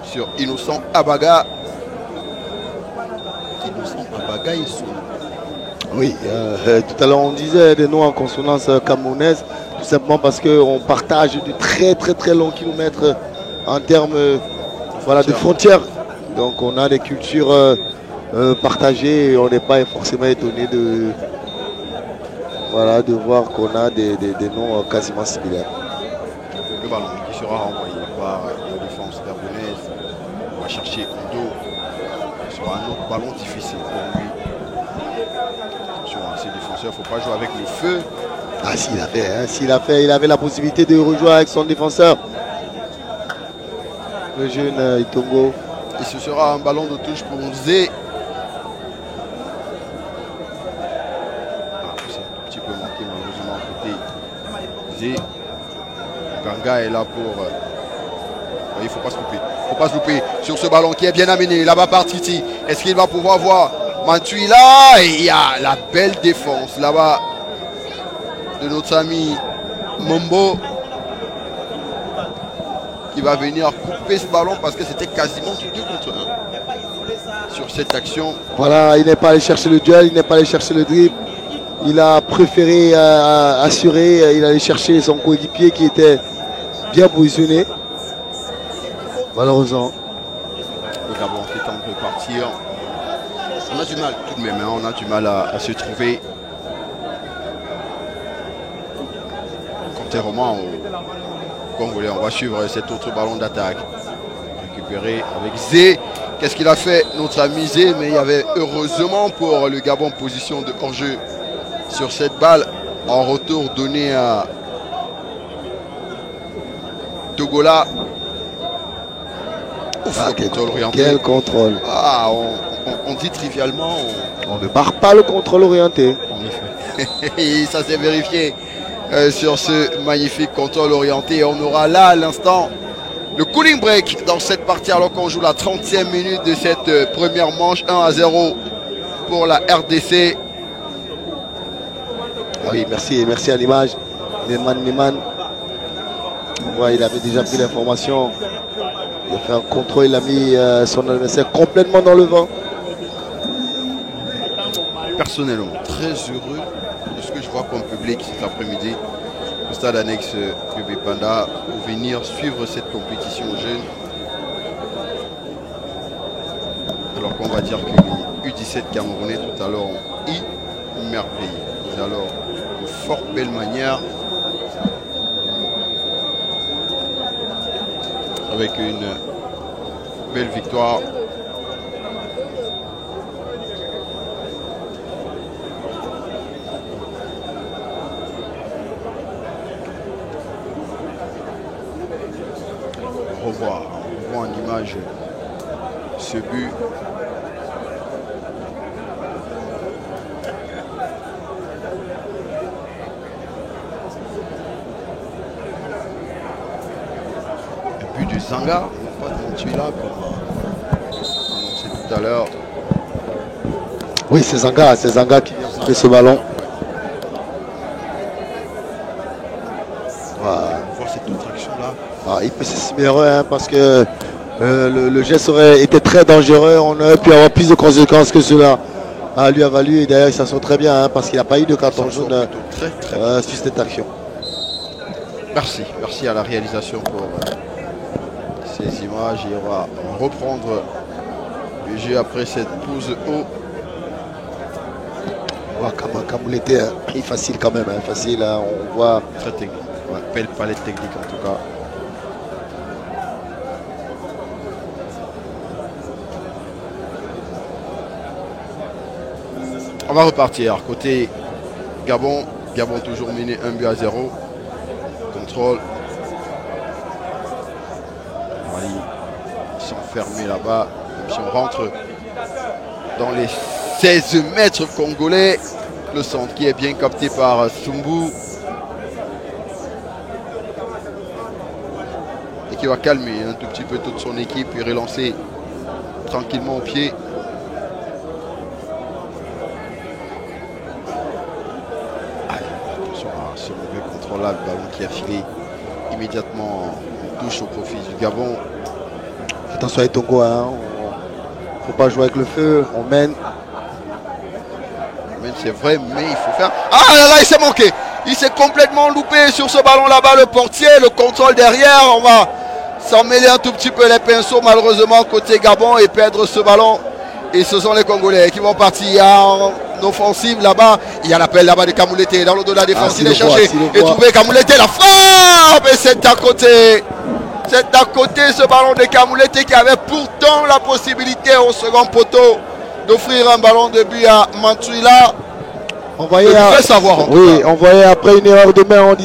sur Innocent Abaga. Innocent Abaga et son. Oui, tout à l'heure on disait des noms en consonance camerounaise, tout simplement parce qu'on partage de très longs kilomètres en termes de frontières. Donc on a des cultures partagées et on n'est pas forcément étonné de voir qu'on a des noms quasiment similaires. Le ballon qui sera renvoyé par la défense gabonaise. On va chercher Ondo. Ce sera un autre ballon difficile pour lui. Attention à ces défenseurs, il ne faut pas jouer avec le feu. Ah, il avait la possibilité de rejouer avec son défenseur. Le jeune Itongo. Et ce sera un ballon de touche pour Zé. C'est un petit peu manqué malheureusement côté Zé. Ganga est là pour... il ne faut pas se louper. Il ne faut pas se louper sur ce ballon qui est bien amené. Là-bas par Titi. Est-ce qu'il va pouvoir voir Mantuila? Et il y a la belle défense là-bas de notre ami Mombo qui va venir couper ce ballon parce que c'était quasiment tout 2 contre 1 sur cette action. Voilà, il n'est pas allé chercher le duel, il n'est pas allé chercher le dribble. Il a préféré assurer, il allait chercher son coéquipier qui était bien positionné. Malheureusement. Le Gabon qui tente de partir. On a du mal tout de même, hein, on a du mal à se trouver. Contrairement au Congolais, on va suivre cet autre ballon d'attaque. Récupéré avec Zé. Qu'est-ce qu'il a fait notre ami Zé? Mais il y avait heureusement pour le Gabon position de hors-jeu sur cette balle. En retour donné à Togola. Quel contrôle. Ah, on dit trivialement. On ne barre pas le contrôle orienté. En effet. Et ça s'est vérifié sur ce magnifique contrôle orienté. On aura là à l'instant le cooling break dans cette partie alors qu'on joue la 30e minute de cette première manche. 1-0 pour la RDC. Oui, merci à l'image. Neman. Ouais, il avait déjà pris l'information. Il a fait un contrôle, il a mis son adversaire complètement dans le vent. Personnellement, très heureux de ce que je vois comme public cet après-midi au stade annexe QB Panda pour venir suivre cette compétition jeune. Alors qu'on va dire que les U17 Camerounais tout à l'heure ont émerveillé. Alors, de fort belle manière. Avec une belle victoire. On voit en image ce but. De Zanga, pas de Mantuila comme annoncé tout à l'heure. Oui, c'est Zanga qui vient frapper ce ballon. Voilà. On voit cette autre action là. Ah, il peut s'estimer heureux parce que le geste aurait été très dangereux. On aurait pu avoir plus de conséquences que cela lui a valu. Et d'ailleurs, ça sent très bien parce qu'il n'a pas eu de carton jaune sur cette action. Merci à la réalisation pour ces images. Et on va reprendre le jeu après cette pause haut. Kamoulété est facile quand même, facile, on voit. Très technique, ouais, belle palette technique en tout cas. On va repartir côté Gabon. Gabon toujours mené 1-0. Contrôle. Ils sont fermés là-bas. Si on rentre dans les 16 mètres congolais, le centre qui est bien capté par Sumbu. et qui va calmer un tout petit peu toute son équipe et relancer tranquillement au pied. Attention à ce mauvais contrôle là, le ballon qui a filé immédiatement en touche au profit du Gabon. Attention à Tongo, hein. Faut pas jouer avec le feu, on mène. C'est vrai, mais il faut faire... Ah là là, il s'est manqué. Il s'est complètement loupé sur ce ballon là-bas, le portier, le contrôle derrière. On va s'en mêler un tout petit peu les pinceaux, malheureusement, côté Gabon, et perdre ce ballon. Et ce sont les Congolais qui vont partir en offensive là-bas. Il y a l'appel là-bas de Kamouleté dans le dos de la défense. Il est cherché et trouvé Kamouleté, la frappe. Et c'est à côté. C'est à côté ce ballon de Kamouleté qui avait pourtant la possibilité au second poteau d'offrir un ballon de but à Mantuila. On voyait, on voyait après une erreur de main, on le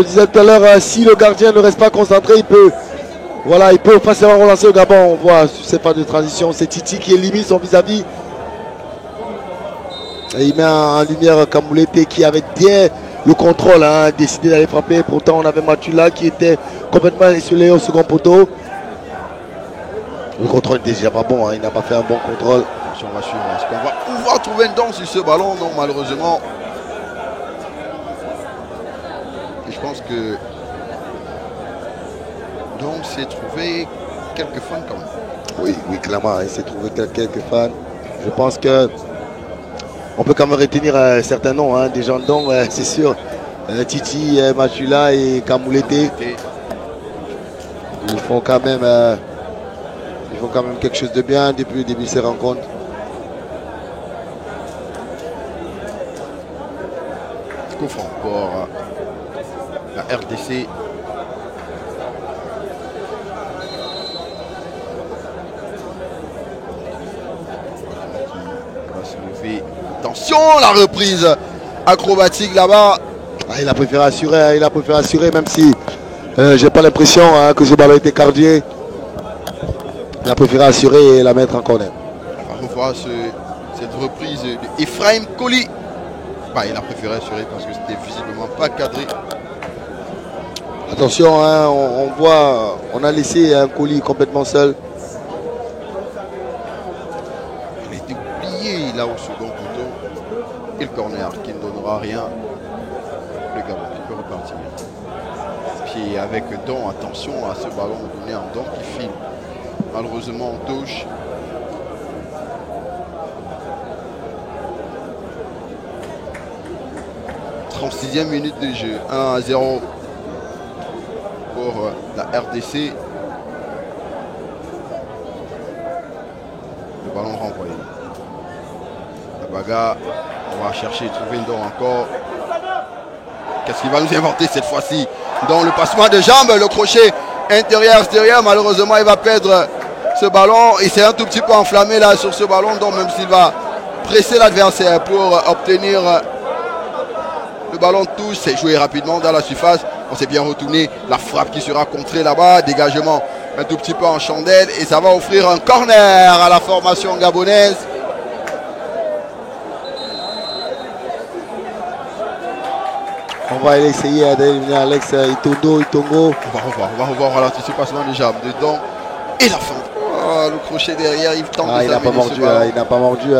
disait tout à l'heure, si le gardien ne reste pas concentré, il peut facilement relancer le Gabon. On voit, c'est pas de transition, c'est Titi qui limite son vis-à-vis. Et il met en lumière Kamouleté qui avait bien le contrôle, hein, décidé d'aller frapper. Pourtant, on avait Matula qui était complètement isolé au second poteau. Le contrôle n'est déjà pas bon, hein, il n'a pas fait un bon contrôle. On va suivre. Est-ce qu'on va pouvoir trouver une danse sur ce ballon? Non, malheureusement. Et je pense que donc s'est trouvé quelques fans quand même. Oui, clairement, il s'est trouvé quelques fans. Je pense que on peut quand même retenir certains noms, hein, des gens de don, c'est sûr. Titi, Matula et Kamouleté. Ils font quand même quelque chose de bien depuis le début de ces rencontres. Encore la RDC. Va se lever. Attention, la reprise acrobatique là-bas. Il a préféré assurer, même si j'ai pas l'impression que ce ballon était cardié. Il a préféré assurer et la mettre en corner. On va revoir cette reprise d'Ephraim Koli. Il a préféré assurer parce que c'était visiblement pas cadré. Attention, hein, on voit, on a laissé un Koli complètement seul. Il a été oublié là au second poteau. Et le corner qui ne donnera rien. Le Gabon qui peut repartir. Puis avec Don, attention à ce ballon donné en Don qui file. Malheureusement en touche. En 6e minute de jeu, 1-0 pour la RDC. Le ballon renvoyé. La bagarre, on va chercher, trouver une don encore. Qu'est-ce qu'il va nous inventer cette fois-ci? Dans le passement de jambes, le crochet intérieur-extérieur, malheureusement il va perdre ce ballon. Il s'est un tout petit peu enflammé là sur ce ballon, donc même s'il va presser l'adversaire pour obtenir le ballon touche, c'est joué rapidement dans la surface. On s'est bien retourné. La frappe qui sera contrée là-bas. Dégagement un tout petit peu en chandelle. Et ça va offrir un corner à la formation gabonaise. On va essayer d'éliminer Alex Itongo. On va revoir l'anticipation des jambes dedans. Et la fin. Oh, le crochet derrière, il tente de il n'a pas mordu.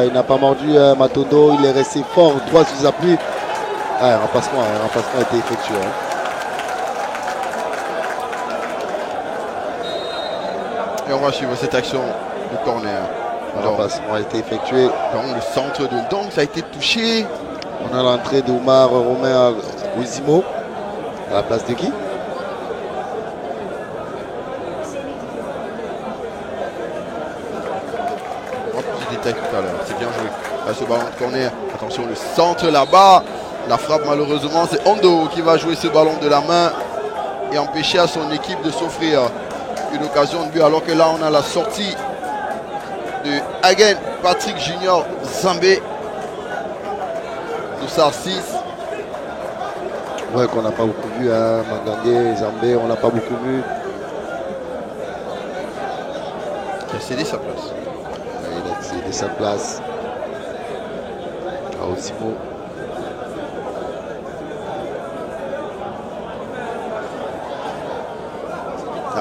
Il n'a pas mordu. Matondo, il est resté fort. Droit sous appui. Un remplacement a été effectué. Et on va suivre cette action de corner. Un remplacement a été effectué. Dans le centre de Dong, ça a été touché. On a l'entrée d'Omar Romain Ouzimo. À la place de qui? Petit détail tout à l'heure. C'est bien joué. Ce ballon de corner. Attention, le centre là-bas. La frappe, malheureusement, c'est Ondo qui va jouer ce ballon de la main et empêcher à son équipe de s'offrir une occasion de but. Alors que là, on a la sortie de Hagen Patrick Junior Zambé. Doussard 6. Ouais, qu'on n'a pas beaucoup vu. Hein. Mangangé, Zambé, on n'a pas beaucoup vu. Il a cédé sa place. Ouais, il a cédé sa place. À Ouzimo.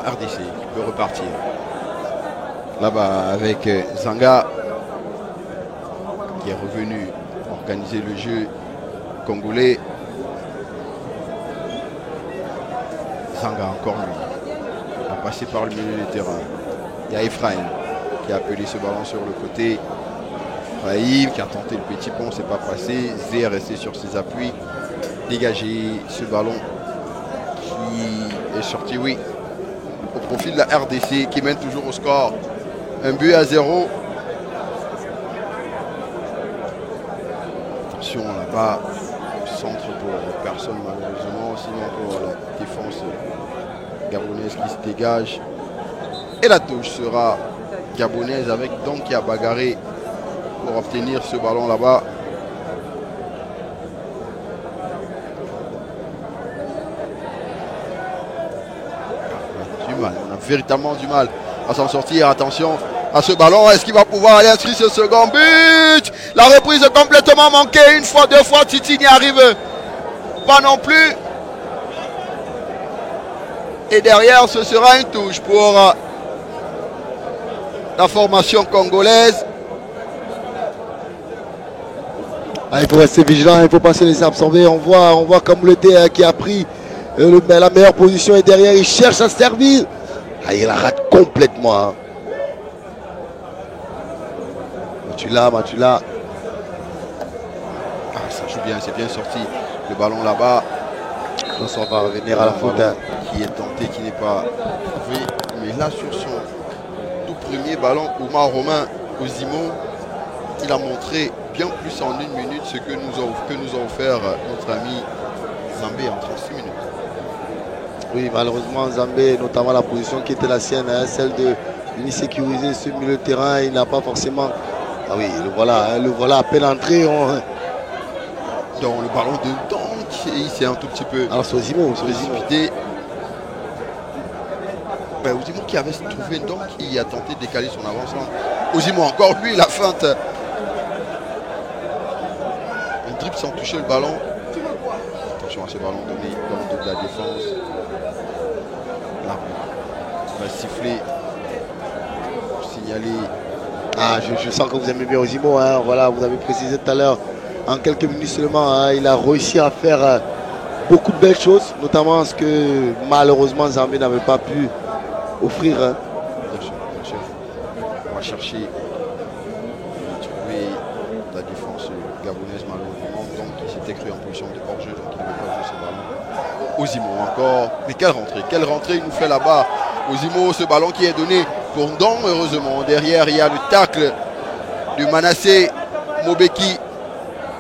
RDC qui peut repartir. Là-bas avec Zanga qui est revenu organiser le jeu congolais. Zanga encore lui. Il a passé par le milieu du terrain. Il y a Ephraim qui a appelé ce ballon sur le côté. Ephraim qui a tenté le petit pont, c'est pas passé. Zé est resté sur ses appuis. Dégagé ce ballon qui est sorti, oui, au profit de la RDC qui mène toujours au score. 1-0. Attention là-bas, centre pour personne malheureusement, sinon pour la défense gabonaise qui se dégage. Et la touche sera gabonaise avec Don qui a bagarré pour obtenir ce ballon là-bas. On a véritablement du mal à s'en sortir. Attention à ce ballon. Est-ce qu'il va pouvoir aller inscrire ce second but? La reprise est complètement manquée. Une fois, deux fois, Titi n'y arrive pas non plus. Et derrière, ce sera une touche pour la formation congolaise. Il faut rester vigilant, il ne faut pas se laisser absorber. On voit Kamouleté qui a pris la meilleure position et derrière il cherche à se servir. Il la rate complètement. Hein. Matula. Ça joue bien, c'est bien sorti. Le ballon là-bas. On va revenir à la faute. Hein. Qui est tenté, qui n'est pas trouvé. Mais là, sur son tout premier ballon, Oumar Romain Ozimo, il a montré bien plus en 1 minute ce que nous a offert notre ami Zambé en 36 minutes. Oui, malheureusement, Zambé, notamment la position qui était la sienne, hein, celle de sécuriser ce milieu de terrain, il n'a pas forcément... Ah oui, le voilà à peine entré. Dans le ballon de Donk, il s'est un tout petit peu... Alors c'est Ozimo, précipité. Ozimo qui avait trouvé Donk, il a tenté de décaler son avancement. Ozimo encore, lui, la feinte. Un dribble sans toucher le ballon. Attention à ce ballon donné dans le dos de la défense. On va siffler pour signaler. Je sens que vous aimez bien Ozimo. Hein. Voilà, vous avez précisé tout à l'heure, en quelques minutes seulement, hein, il a réussi à faire beaucoup de belles choses, notamment ce que malheureusement Zambé n'avait pas pu offrir. Hein. Bien sûr. On va chercher à trouver la défense gabonaise malheureusement. Donc il s'était cru en position de hors-jeu, donc il n'avait pas joué ce ballon. Ozimo encore. Mais quelle rentrée il nous fait là-bas. Ozimo, ce ballon qui est donné pour Ndong, heureusement. Derrière, il y a le tacle de Manassé Mobeki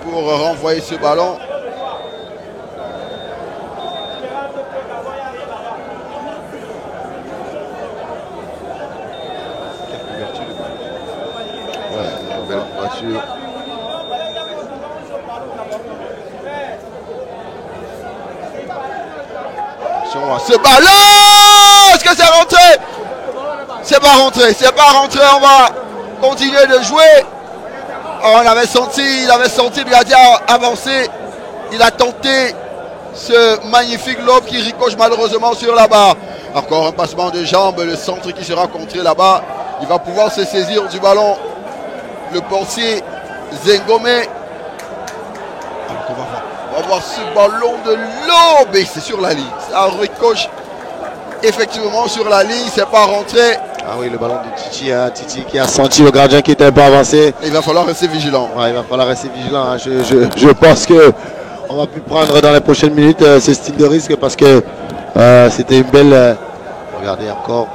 pour renvoyer ce ballon. Quelle couverture de ballon. Ouais, une belle couverture. Attention à ce ballon. Est-ce que c'est rentré? C'est pas rentré, on va continuer de jouer. Oh, il avait senti le gardien avancer. Il a tenté ce magnifique lob qui ricoche malheureusement sur la barre. Encore un passement de jambes, le centre qui sera contré là-bas. Il va pouvoir se saisir du ballon. Le portier Zengome. On va voir ce ballon de lob et c'est sur la ligne. Ça ricoche effectivement sur la ligne, c'est pas rentré. Ah oui, le ballon de Titi, hein, Titi qui a senti le gardien qui était un peu avancé. Il va falloir rester vigilant. Ouais, il va falloir rester vigilant. Hein. Je pense qu'on va plus prendre dans les prochaines minutes ce style de risque parce que c'était une belle... regardez encore.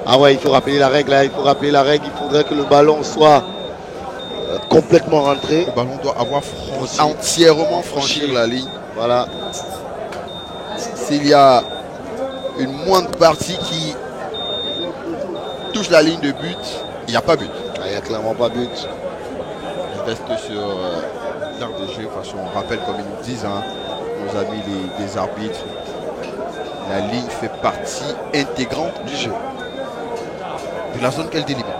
Ah ouais, il faut rappeler la règle. Hein, il faut rappeler la règle. Il faudrait que le ballon soit complètement rentré. Le ballon doit avoir entièrement franchi la ligne. Voilà. S'il y a une moindre partie qui touche la ligne de but, il n'y a pas but. Il n'y a clairement pas but. Je reste sur l'art de jeu. De toute façon, on rappelle comme ils nous disent, hein, nos amis les arbitres, la ligne fait partie intégrante du jeu, de la zone qu'elle délibère.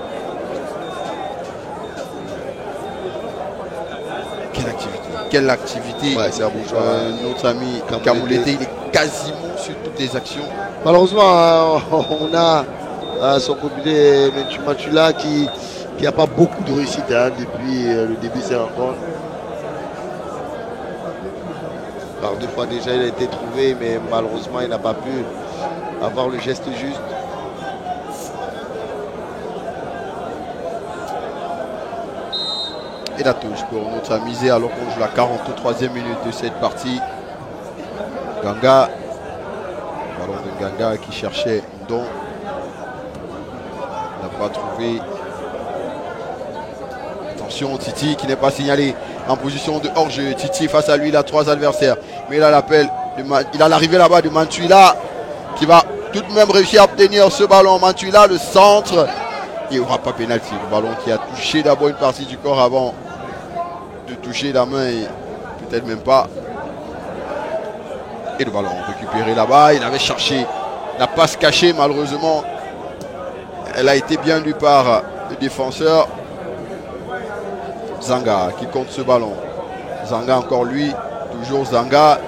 Quelle activité. Ouais, c'est un bon choix. Notre ami Kamouleté, il est quasiment sur toutes les actions. Malheureusement, on a son combiné Matula qui n'a pas beaucoup de réussite depuis le début de ses rencontres. Par 2 fois déjà, il a été trouvé, mais malheureusement, il n'a pas pu avoir le geste juste. Et la touche pour notre amusé alors qu'on joue la 43e minute de cette partie. Ganga. Ballon de Ganga qui cherchait Ndon. N'a pas trouvé. Attention, Titi qui n'est pas signalé en position de hors-jeu. Titi face à lui, il a 3 adversaires. Mais il a l'appel. Il a l'arrivée là-bas de Mantuila qui va tout de même réussir à obtenir ce ballon. Mantuila, le centre. Il n'y aura pas pénalty. Le ballon qui a touché d'abord une partie du corps avant de toucher la main et peut-être même pas. Et le ballon récupéré là-bas. Il avait cherché la passe cachée, malheureusement. Elle a été bien lue par le défenseur. Zanga qui compte ce ballon. Zanga encore lui. Toujours Zanga.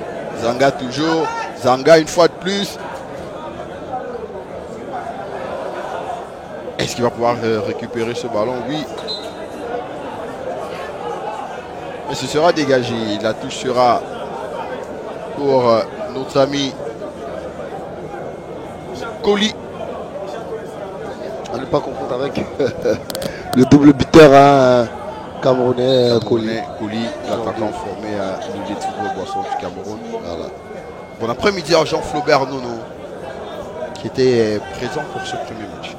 Zanga toujours. Zanga une fois de plus. Est-ce qu'il va pouvoir récupérer ce ballon? Oui. Mais ce sera dégagé. La touche sera pour notre ami Koli. On ne pas confondre avec le double buteur camerounais Koli. Koli, l'attaquant formé à l'Université de Boisson du Cameroun. Voilà. Bon après-midi à Jean-Flaubert Nono qui était présent pour ce premier match.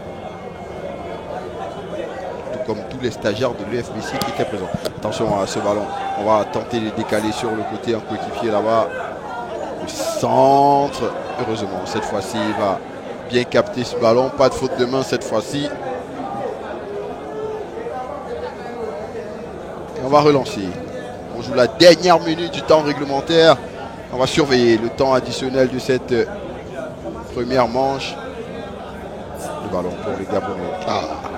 Comme tous les stagiaires de l'UFBC qui étaient présents. Attention à ce ballon. On va tenter de décaler sur le côté, un coéquipier là-bas. Le centre. Heureusement, cette fois-ci, il va bien capter ce ballon. Pas de faute de main cette fois-ci. Et on va relancer. On joue la dernière minute du temps réglementaire. On va surveiller le temps additionnel de cette première manche. Le ballon pour les Gabonais.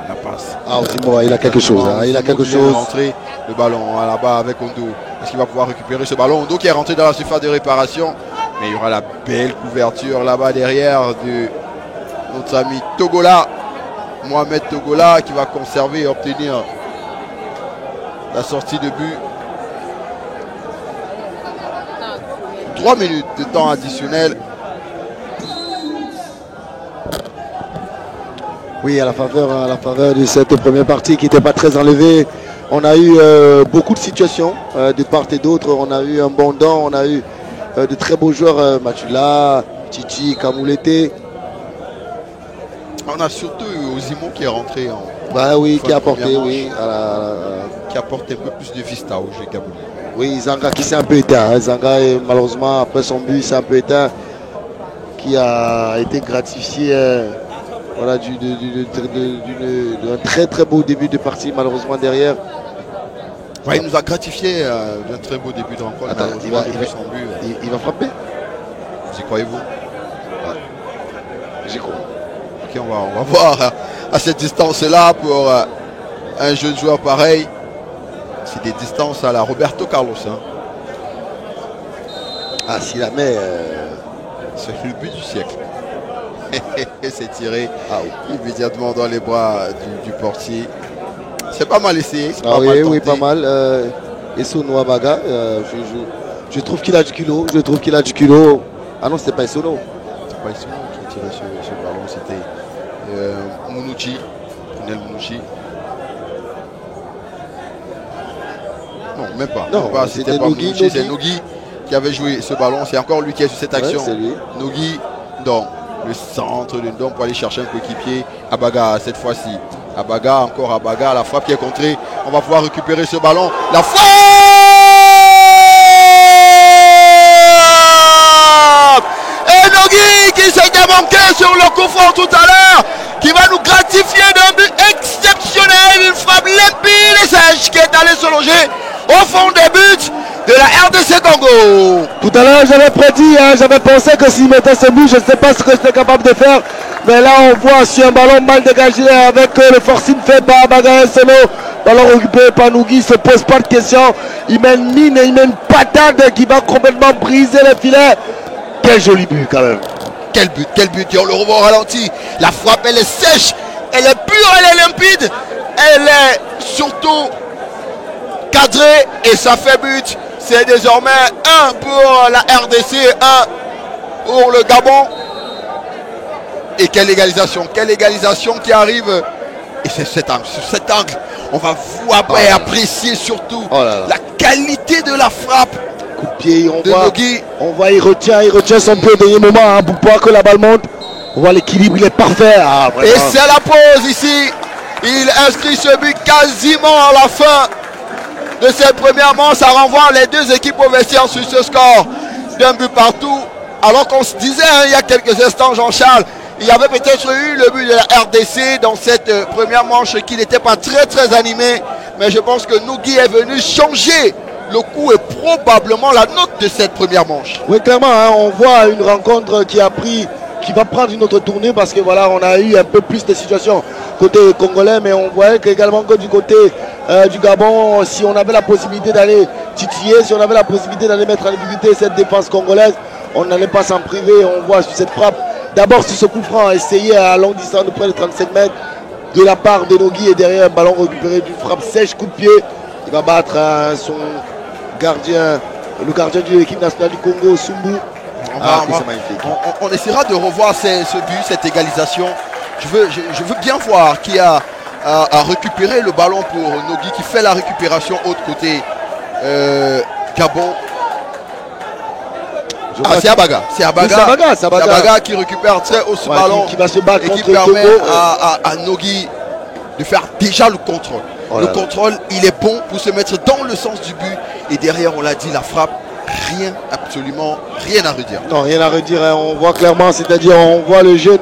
La passe. Bon, il a quelque chose. Il a quelque chose. Rentré, le ballon là-bas avec Ondo. Est-ce qu'il va pouvoir récupérer ce ballon? Ondo qui est rentré dans la surface de réparation. Mais il y aura la belle couverture là-bas derrière de notre ami Togola. Mohamed Togola qui va conserver et obtenir la sortie de but. 3 minutes de temps additionnel. Oui, à la faveur de cette première partie qui n'était pas très enlevée. On a eu beaucoup de situations de part et d'autre. On a eu un bon dent, on a eu de très beaux joueurs, Matula, Titi, Kamoulete. On a surtout eu Ozimo qui est rentré en. Qui a apporté, qui apporte un peu plus de vista au jeu gabonais. Oui, Zanga qui s'est un peu éteint. Zanga, malheureusement, après son but, s'est un peu éteint. Qui a été gratifié. Voilà, d'un très très beau début de partie, malheureusement derrière. Ouais, il nous a gratifié d'un très beau début de rencontre. Attends, il va frapper. Vous y croyez-vous? Ouais. J'y crois. Ok, on va voir à cette distance-là pour un jeune joueur pareil. C'est des distances à la Roberto Carlos. Si la met, c'est le but du siècle. C'est tiré immédiatement dans les bras du portier. C'est pas mal essayé. Oui, pas mal. Esso Noabaga, je trouve qu'il a du culot. Ah non, c'était pas Essono. C'est pas Essono qui a tiré ce ballon, c'était Mounouchi. Mounouchi. Non, même pas. Non, c'était pas Mounouchi, c'est Nogui qui avait joué ce ballon. C'est encore lui qui est sur cette action. C'est lui. Nogui, donc le centre de Ndom pour aller chercher un coéquipier. Abaga cette fois-ci. Abaga, encore Abaga, la frappe qui est contrée. On va pouvoir récupérer ce ballon. La frappe et Nogui qui s'est démanqué sur le coup franc tout à l'heure, qui va nous gratifier d'un but exceptionnel. Une frappe limpide et sèche qui est allée se loger au fond des buts de la RDC Congo. Tout à l'heure, j'avais prédit, j'avais pensé que s'il mettait ce but, je ne sais pas ce que j'étais capable de faire. Mais là, on voit sur un ballon mal dégagé avec le forcing fait par Baga Seno. Ballon récupéré par Nogui, il ne se pose pas de questions. Il met une mine et il met une patate qui va complètement briser le filet. quel joli but quand même. Quel but, et on le revoit au ralenti. La frappe, elle est sèche, elle est pure, elle est limpide. Elle est surtout cadrée et ça fait but. C'est désormais 1 pour la RDC, 1 pour le Gabon. Et quelle égalisation qui arrive. Et c'est cet angle, on va voir et apprécier surtout la qualité de la frappe. Coup de pied, Nogui. On voit, il retient son pied au dernier moment hein, pour pouvoir que la balle monte. On voit l'équilibre, il est parfait. Et c'est la pause ici. Il inscrit ce but quasiment à la fin de cette première manche. Ça renvoie les deux équipes au vestiaire sur ce score d'un but partout. Alors qu'on se disait hein, il y a quelques instants, Jean-Charles, il y avait peut-être eu le but de la RDC dans cette première manche qui n'était pas très animé. Mais je pense que Nogui est venu changer le coup et probablement la note de cette première manche. Oui, clairement, hein, on voit une rencontre qui va prendre une autre tournée parce que voilà, on a eu un peu plus de situations côté congolais, mais on voyait également que du côté du Gabon, si on avait la possibilité d'aller titiller, si on avait la possibilité d'aller mettre en difficulté cette défense congolaise, on n'allait pas s'en priver. On voit sur cette frappe, d'abord sur ce coup franc, essayé à longue distance de près de 37 mètres de la part de Nogui et derrière un ballon récupéré d'une frappe sèche, coup de pied. Il va battre son gardien, le gardien de l'équipe nationale du Congo, Sumbu. On essaiera de revoir ce but, cette égalisation. Je veux bien voir qui a récupéré le ballon pour Nogui, qui fait la récupération autre côté Gabon. C'est Abaga. C'est Abaga qui récupère très haut ce ballon qui va se battre et qui permet à Nogui de faire déjà le contrôle. Le contrôle, il est bon pour se mettre dans le sens du but. Et derrière, on l'a dit, la frappe, absolument rien à redire. Non, rien à redire. Hein. On voit clairement, c'est-à-dire, on voit le jeune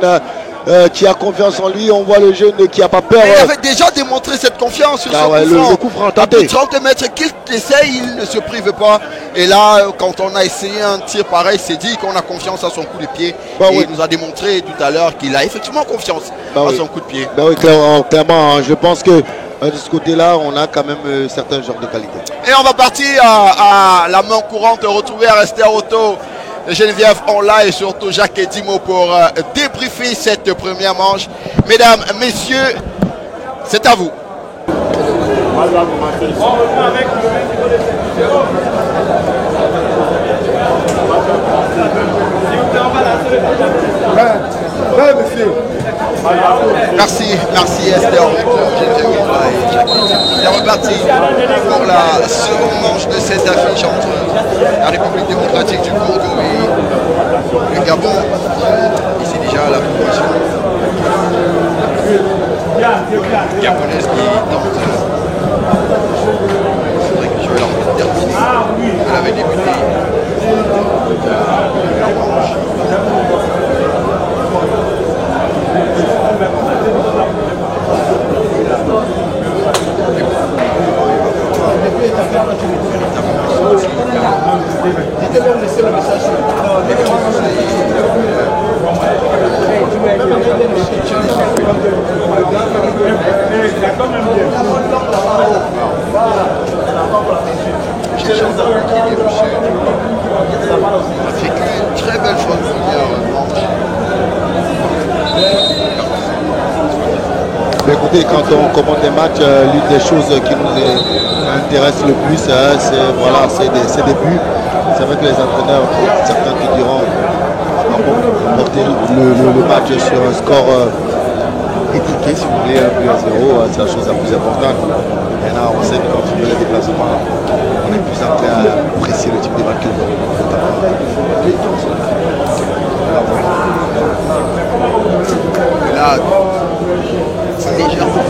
qui a confiance en lui, on voit le jeune qui n'a pas peur. Il avait déjà démontré cette confiance sur son coup franc. À plus de 30 mètres qu'il essaye, il ne se prive pas. Et là, quand on a essayé un tir pareil, c'est dit qu'on a confiance à son coup de pied. Il nous a démontré tout à l'heure qu'il a effectivement confiance à son coup de pied. Oui, clairement, je pense que de ce côté-là, on a quand même certains genres de qualité. Et on va partir à la main courante, retrouver Aristère Otto, Geneviève Onla et surtout Jacques Edimo pour débriefer cette première manche. Mesdames, messieurs, c'est à vous. Merci Esther. C'est reparti pour la seconde manche de cette affiche entre la République démocratique du Congo et le Gabon. Ici déjà la formation gabonaise qui tente. C'est vrai que je vais leur terminer. Elle avait débuté les manches. Dites-leur laisser le message sur une très belle fois de première manche. Écoutez, quand on commente des matchs, l'une des choses qui nous intéresse le plus, c'est des buts. C'est vrai que les entraîneurs, certains qui diront porter le match sur un score étiqueté, si vous voulez, 1 but à 0, c'est la chose la plus importante. Maintenant, on sait que quand on fait les déplacements, on est plus enclin à apprécier le type de match que nous avons. Là, c'est légèrement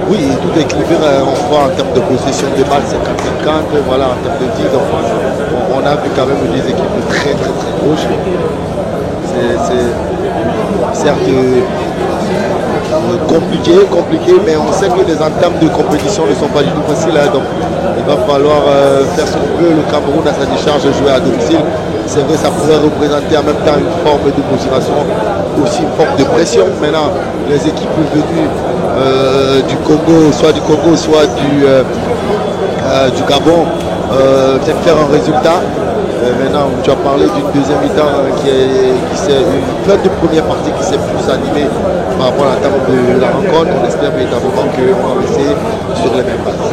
oui, tout est équilibré, on voit en termes de possession de balles, 50-50, voilà, en termes de tir, on a vu quand même des équipes très gauche. C'est certes compliqué, mais on sait que les ententes de compétition ne sont pas du tout faciles, hein, donc il va falloir faire ce qu'on peut. Le Cameroun a sa décharge de jouer à domicile. C'est vrai, ça pourrait représenter en même temps une forme de motivation, aussi une forme de pression. Maintenant, les équipes venues du Congo, soit du du Gabon vient faire un résultat. Maintenant, tu as parlé d'une deuxième mi-temps qui s'est plein de première partie qui s'est plus animée par rapport à l'entame de la rencontre. On espère véritablement qu'on va rester sur les mêmes bases.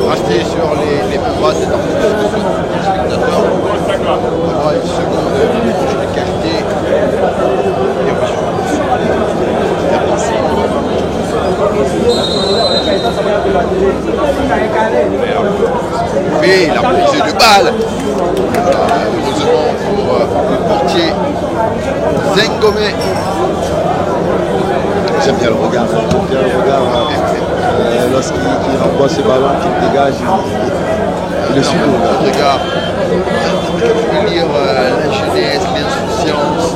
Rester sur les mêmes bases, c'est un peu ce que souhaitent les spectateurs. On aura une seconde manche de qualité. Et oui, la prise de balle. Heureusement pour le portier Zengomé. J'aime bien le regard. Lorsqu'il renvoie ce ballon, qu'il dégage, il le suit. Le regard. On peut lire la jeunesse, l'insouciance.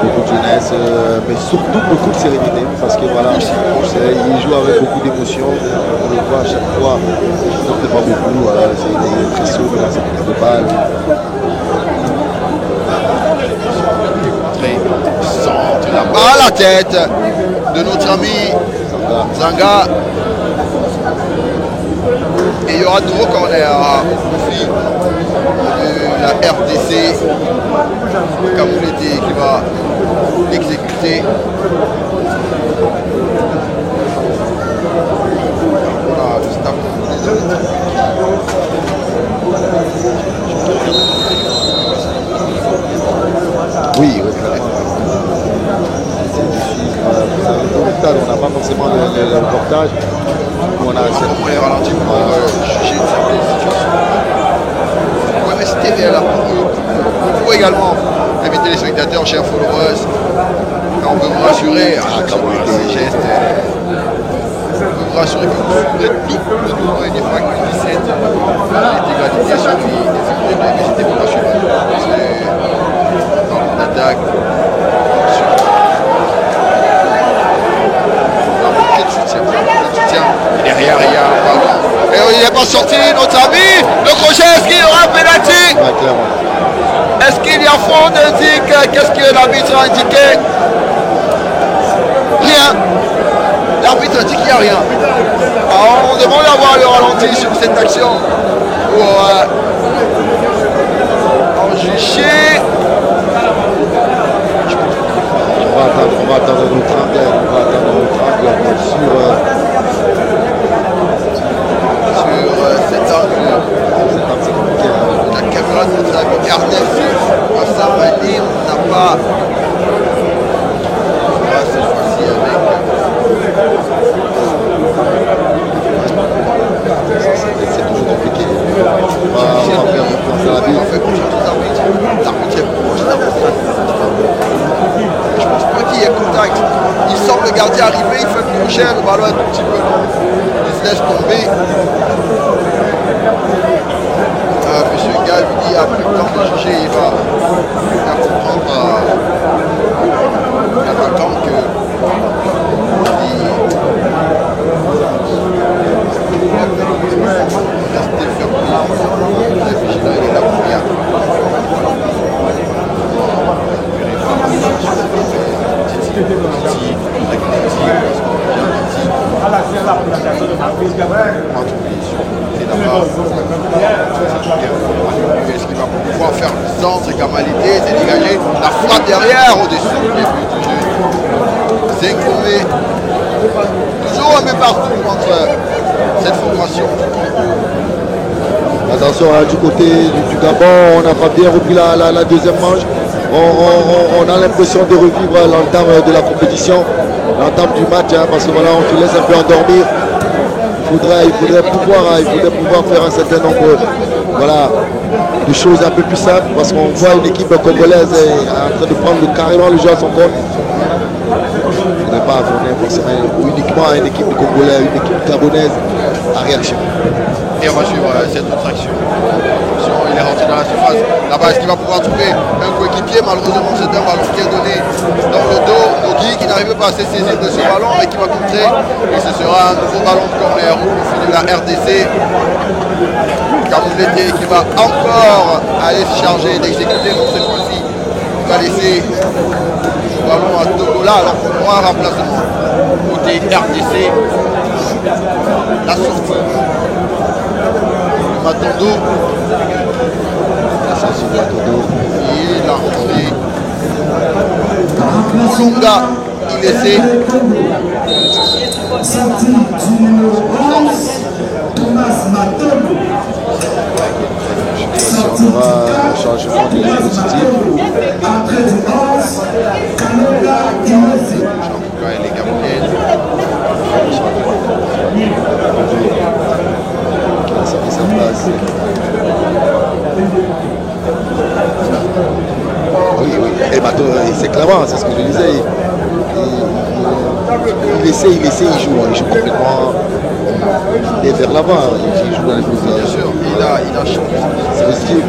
Beaucoup de jeunesse, mais surtout beaucoup de sérénité, parce que voilà, il joue avec beaucoup d'émotion. On le voit à chaque fois. Il n'en fait pas beaucoup. C'est très sûr de la sécurité de balle. Centre la balle à la tête de notre ami Zanga. Et il y aura de nouveau corner au profit de la RDC. Kamoulété qui va l'exécuter. Voilà, le staff oui, on n'a pas forcément le reportage. On a comment les ralentis pour juger certaines situations. Oui, mais c'était bien là pour également inviter les spectateurs, chers followers. On veut vous rassurer à travers ces gestes. On veut vous rassurer que vous souffrez double et des fois que 17 l'intégralité sur lui. Mais c'était pas rassurant. C'est dans l'attaque. Et derrière, il y a un ballon. Et il n'est pas sorti, notre ami. Le crochet, est-ce qu'il y aura un pénalty? Est-ce qu'il y a faute? Qu'est-ce que l'arbitre a indiqué? Rien. L'arbitre a dit qu'il n'y a rien. Alors, on demande d'avoir le ralenti sur cette action. Pour en juger. On va attendre notre angle sur cet angle. La caméra de notre ami Ernest Assamani, on n'a pas. Cette fois-ci avec. c'est toujours compliqué. On fait confiance aux arbitres. L'arbitre est proche d'arbitre. Je pense pas qu'il y ait contact. Il semble le gardien arriver, il fait le crochet, le ballon est un tout petit peu long. Il se laisse tomber. Monsieur Gall lui dit après le temps de juger, il va faire comprendre à l'attaquant que rester fermé. La vigilance est la première. Est-ce qu'il va pouvoir faire le centre et Kamalité, c'est dégagé, la frappe derrière au-dessus du début du jeu. Zengomé, toujours un peu partout contre cette formation. Attention, du côté du Gabon, on n'a pas bien repris la deuxième manche. On a l'impression de revivre l'entame de la compétition, l'entame du match, parce que voilà, on te laisse un peu endormir. Il faudrait pouvoir faire un certain nombre de choses un peu plus simples, parce qu'on voit une équipe congolaise en train de prendre carrément le jeu à son compte. Il ne faudrait pas avoir forcément uniquement une équipe de Congolais, une équipe gabonaise à réaction. Et on va suivre cette autre action. Il est rentré dans la surface. Là-bas, est-ce qu'il va pouvoir trouver un coéquipier? Malheureusement, c'est un ballon qui est donné dans le dos. Nogui qui n'arrive pas à se saisir de ce ballon, mais qui va contrer. Et ce sera un nouveau ballon de corner au profit de la RDC. Kamoulété qui va encore aller se charger d'exécuter. Donc cette fois-ci, il va laisser le ballon à Togola alors qu'on aura un remplacement. Côté côté RDC. La sortie. Matondo. La sortie de Matondo. Et la rentrée. Lunga, il essaie. Sortie du numéro 11, Thomas Matondo. Si on aura un changement de dispositif. Après du 11, Kanoga Inesi. Les Gabriel. Qui a servi sa place. Oui, oui. Et Bateau, c'est clairement, c'est ce que je disais. Il essaie, il joue complètement. Il est vers l'avant, il joue dans les positions. Bien sûr, il a changé. C'est positif.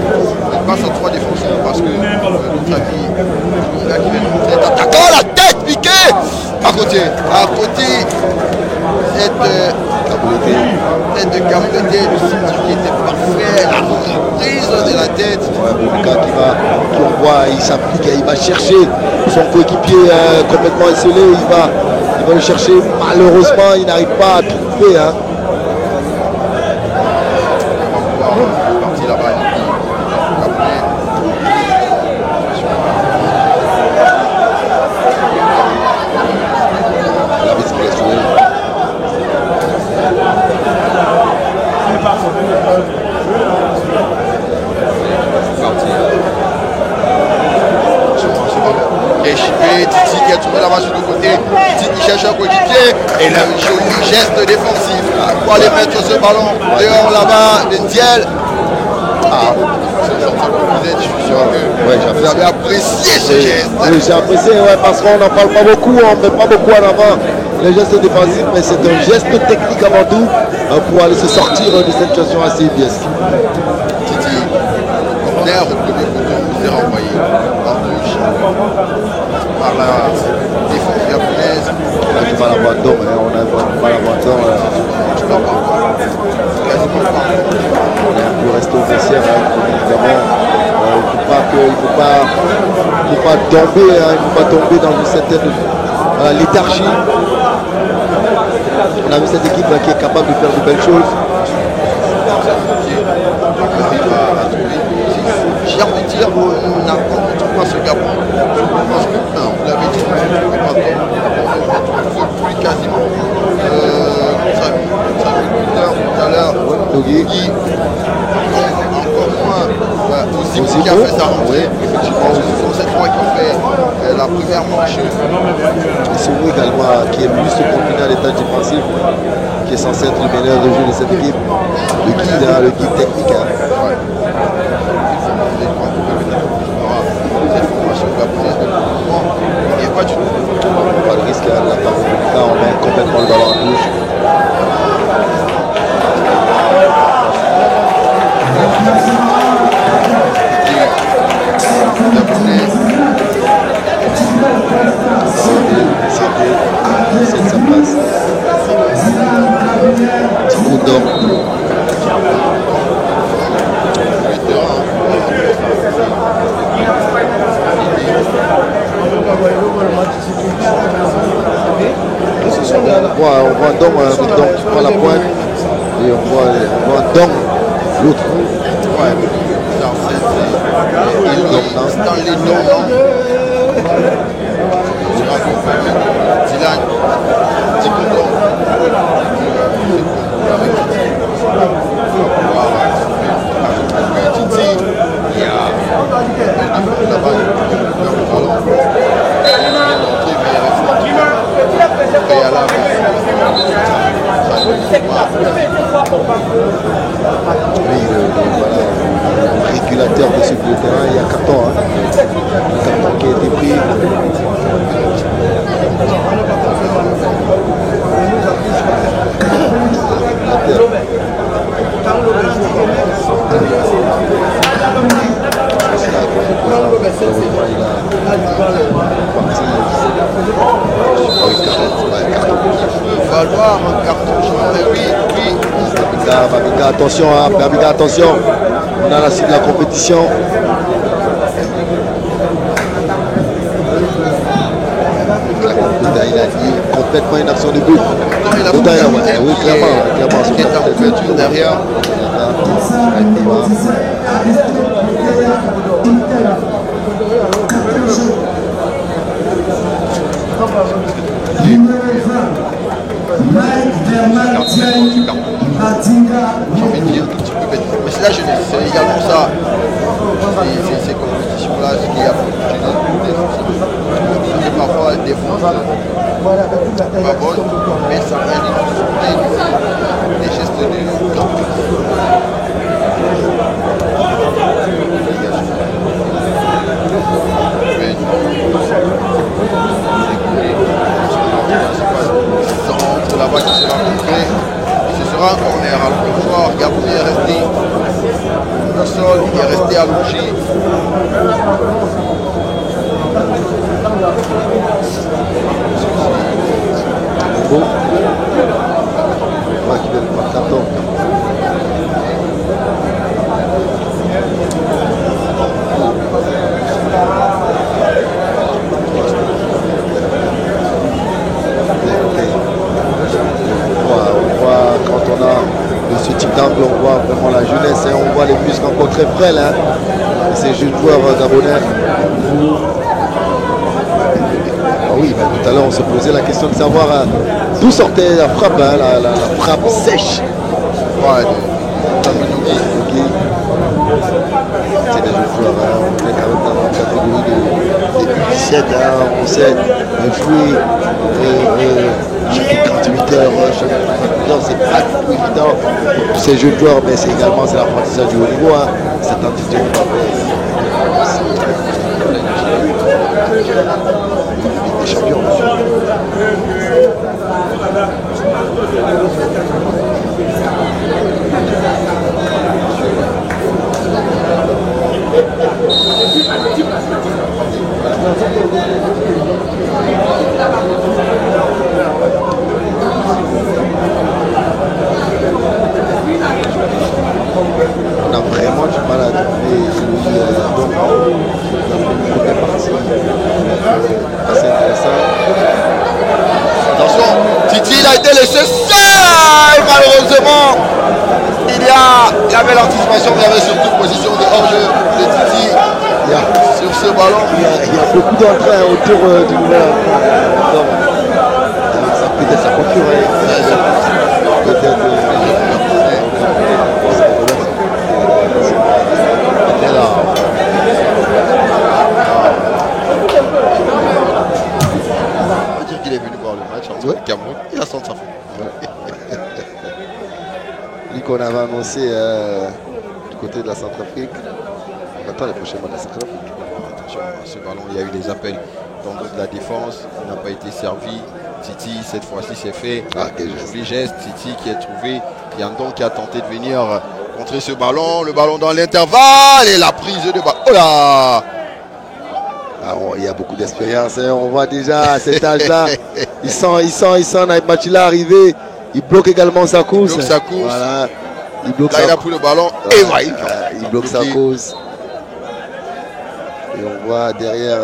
Il passe en 3 défenseurs parce que notre ami, le gars qui vient de rentrer, attaquant la tête piquée à côté, tête de Gabriel, le centre qui était parfait, la reprise de la tête. Ouais, Bouka qui on voit, il s'applique, il va chercher son coéquipier complètement esselé, il va le chercher. Malheureusement, il n'arrive pas à trouver. Hein. Parti là-bas, La mise pour la jouer. Et Titi qui a tourné là-bas sur le côté, Titi qui cherche un coéquipier et le joli geste défensif pour aller mettre ce ballon dehors là-bas, Ndiel. Ah, je suis sûr que vous avez apprécié ce geste. Oui, j'ai apprécié, ouais, parce qu'on n'en parle pas beaucoup, on ne met pas beaucoup en avant les gestes défensifs, mais c'est un geste technique avant tout pour aller se sortir de cette situation assez biaisée. Titi, corner au premier poteau, vous est renvoyé en touche par la défense gabonaise. On a du mal à voir d'homme, on a du mal à voir d'homme. On est un peu resté au vestiaire, évidemment. Il ne faut pas tomber, il faut pas tomber dans une certaine léthargie. On a vu cette équipe qui est capable de faire de belles choses. J'ai envie de dire, on ne trouve pas ce Gabon. Parce que, vous l'avez dit, on ne trouve plus quasiment. Ça a vu tout à l'heure, Nogui, encore moins Ozimo qui a fait sa rentrée. Effectivement, ce sont ces trois qui ont fait la première manche. Et Soumou également, qui est plus combiné à l'état défensif, qui est censé être le meilleur de jeu de cette équipe. Le guide technique. Hein. Ouais. Cette formation gabonaise de mouvement, il n'y a pas du tout. Pas de risque, hein, là on met complètement le ballon en touche. C'est sa place. Petit coup d'or. On voit un dom qui prend la pointe et on voit un dom l'autre. Ouais, dans les dons. Dylan, petit condom. Titi, il y a là-bas, le régulateur de ce bleu terrain, il y a carton. Hein. Le carton qui a été pris. Valoir un carton jaune, oui. Babiga, attention, hein, Babiga, attention. On a la cible de la compétition. Il a dit bêtement une action de but. Autant il a Oui, clairement. Qui est en couverture derrière. J'ai envie de dire un petit peu bête. Mais c'est la jeunesse, c'est également ça. Ces compétitions-là, ce qu'il y a pour la jeunesse. Et parfois, elle défonce. Pas bonne, mais ça va des gestes de grande classe. Centre là-bas qui sera coupé. Ce sera un corner. Alors le joueur Gabonais est resté au sol, il est resté allongé. Bon. Qui vient de prendre carton. Quand on a de ce type d'angle, on voit vraiment la jeunesse, hein, on voit les muscles encore très frêles, hein, ces jeunes joueurs gabonais. Ah oui, bah, tout à l'heure on se posait la question de savoir d'où sortait la frappe, hein, la frappe sèche. Ouais, c'est des jeunes joueurs, hein, on est quand même dans la catégorie des 17, hein, on sait jouer chaque 38 heures, c'est pas tout évident pour ces jeunes joueurs, mais c'est également l'apprentissage du haut niveau, hein, cette entité de des champions. On a vraiment du mal à trouver assez intéressant. Attention, Titi il a été laissé seul malheureusement. Il y avait l'anticipation, mais il y avait surtout position de hors-jeu de Titi sur ce ballon. Il y a beaucoup d'entrain autour du nouvel ça peut-être sa concurrence. Peut-être On va dire qu'il est venu voir le match entre le Cameroun et la Centrafrique. Lui qu'on avait annoncé du côté de la Centrafrique. On attend les prochains matchs de la Centrafrique. Attention à ce ballon, il y a eu des appels dans de la défense, il n'a pas été servi. Titi, cette fois-ci, c'est fait. Joli geste. Titi qui est trouvé. Yandon qui a tenté de venir contrer ce ballon. Le ballon dans l'intervalle et la prise de ballon. Oh là! Il y a beaucoup d'expérience. Hein. On voit déjà à cet âge-là. il sent Naïb Machila arriver. Il bloque également sa course. Il bloque sa course. Voilà. Il bloque là, il a pris le ballon et il bloque sa course. Et on voit derrière.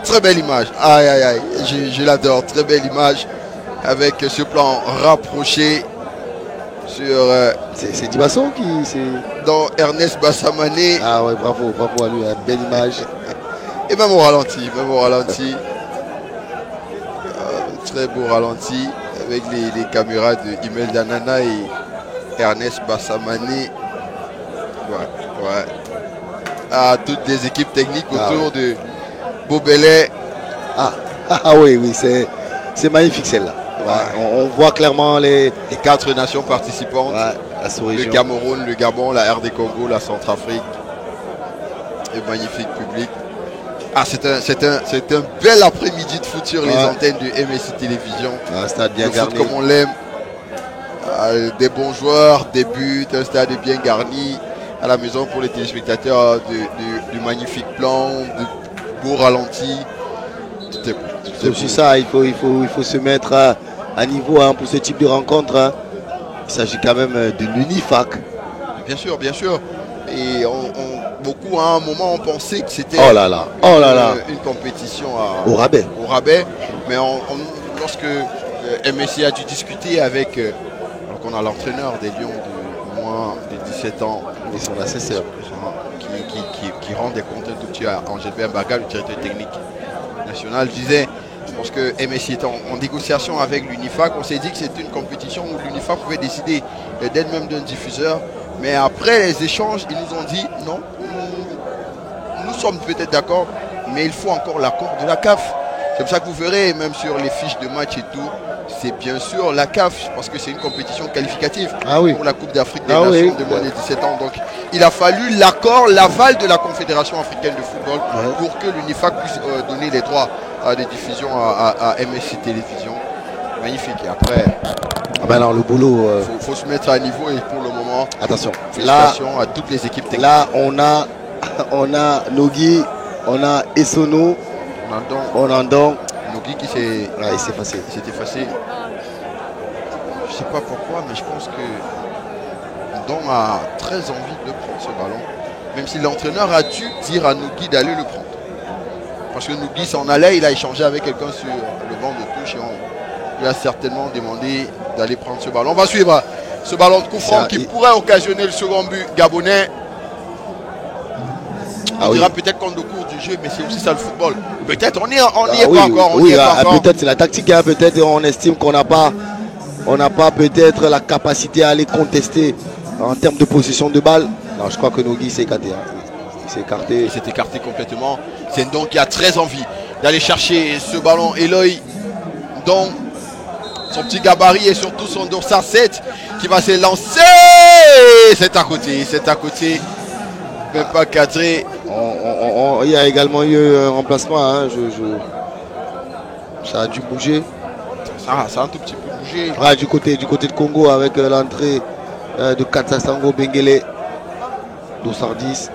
Très belle image. Aïe, aïe, aïe. Je l'adore. Très belle image. Avec ce plan rapproché sur. C'est Dibasso qui. Dans Ernest Bassamané. Ah ouais, bravo à lui. Hein. Belle image. Et même au ralenti. Très beau ralenti. Avec les caméras de Imel Danana et Ernest Bassamané. Ouais. À toutes les équipes techniques autour de Beaubelais. Ah oui, c'est magnifique celle-là. Ouais. On voit clairement les 4 nations participantes. Ouais, le Cameroun, le Gabon, la RD Congo, la Centrafrique. Et magnifique public. C'est un bel après-midi de foot sur les antennes de MSI Télévision. Un stade bien garni. Foot comme on l'aime. Des bons joueurs, des buts, un stade bien garni. À la maison pour les téléspectateurs, du magnifique plan, de beaux ralentis. Tout est beau. C'est aussi ça, il faut se mettre à niveau pour ce type de rencontre. Hein. Il s'agit quand même de l'UNIFAC. Bien sûr. Et beaucoup à un moment ont pensé que c'était une compétition au rabais. Mais lorsque MSI a dû discuter avec donc on a l'entraîneur des Lions de moins de 17 ans et son assesseur qui rend des comptes tout petit à Angel Mbaga, le directeur technique national, disait, parce que MSI était en négociation avec l'UNIFAC, on s'est dit que c'était une compétition où l'UNIFAC pouvait décider d'elle-même d'un diffuseur, mais après les échanges, ils nous ont dit non, nous sommes peut-être d'accord, mais il faut encore l'accord de la CAF. C'est pour ça que vous verrez, même sur les fiches de match et tout, c'est bien sûr la CAF, parce que c'est une compétition qualificative pour la Coupe d'Afrique des Nations de moins de 17 ans. Donc il a fallu l'accord, l'aval de la Confédération africaine de football pour que l'UNIFAC puisse donner les droits de diffusion à MSC Télévision. Magnifique. Et après, alors, le boulot. Faut se mettre à niveau et pour le moment, attention. Félicitations à toutes les équipes techniques. Là, on a Nogui, on a Essono. On a donc Nogui qui s'est effacé. Je sais pas pourquoi, mais je pense que Don a très envie de prendre ce ballon. Même si l'entraîneur a dû dire à Nogui d'aller le prendre. Parce que Nogui s'en allait, il a échangé avec quelqu'un sur le banc de touche et on lui a certainement demandé d'aller prendre ce ballon. On va suivre ce ballon de coup franc qui pourrait occasionner le second but gabonais. On dira peut-être qu'on est au cours du jeu, mais c'est aussi ça le football. Peut-être on n'y est pas encore. Peut-être c'est la tactique, hein, peut-être on estime qu'on n'a pas peut-être la capacité à aller contester en termes de possession de balle. Non, je crois que Nogui s'est écarté. Il s'est écarté complètement. C'est donc qui a très envie d'aller chercher ce ballon. Eloy, donc son petit gabarit et surtout son dorsal 7 qui va se lancer. C'est à côté. Même pas cadré. Il y a également eu un remplacement. Hein, ça a dû bouger. Ça a un tout petit peu bougé. Du côté de Congo avec l'entrée de Katsasango Bengele. Dossard 10.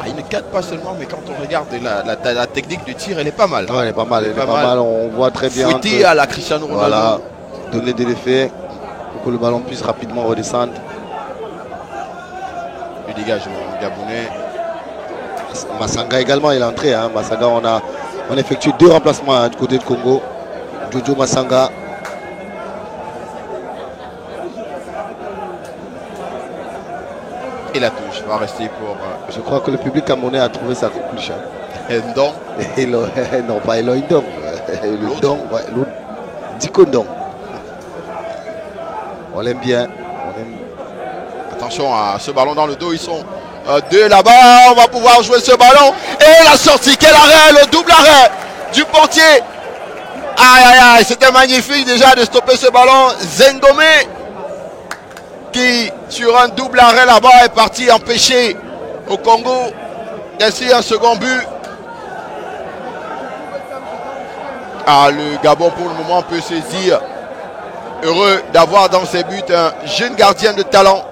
Il ne cadre pas seulement, mais quand on regarde la technique de tir, elle est pas mal. Elle est pas mal. On voit très bien. Fouetté à la Cristiano Ronaldo. Voilà. Donner de l'effet pour que le ballon puisse rapidement redescendre. Le dégagement gabonais. Massanga également, il est entré. Hein. Massanga, on effectue 2 remplacements du côté de Congo. Jojo Massanga. Et la touche va rester pour... Je crois que le public camerounais a trouvé sa conclusion. Ndong. Non, pas Eloy Ndong. Le Dong, l'autre. Diko Ndong. On l'aime bien. Attention à ce ballon dans le dos, ils sont 2 là-bas, on va pouvoir jouer ce ballon. Et la sortie, quel arrêt, le double arrêt du portier. Aïe, c'était magnifique déjà de stopper ce ballon. Zengome qui sur un double arrêt là-bas est parti empêcher au Congo ainsi un second but. Le Gabon pour le moment peut se dire heureux d'avoir dans ses buts un jeune gardien de talent.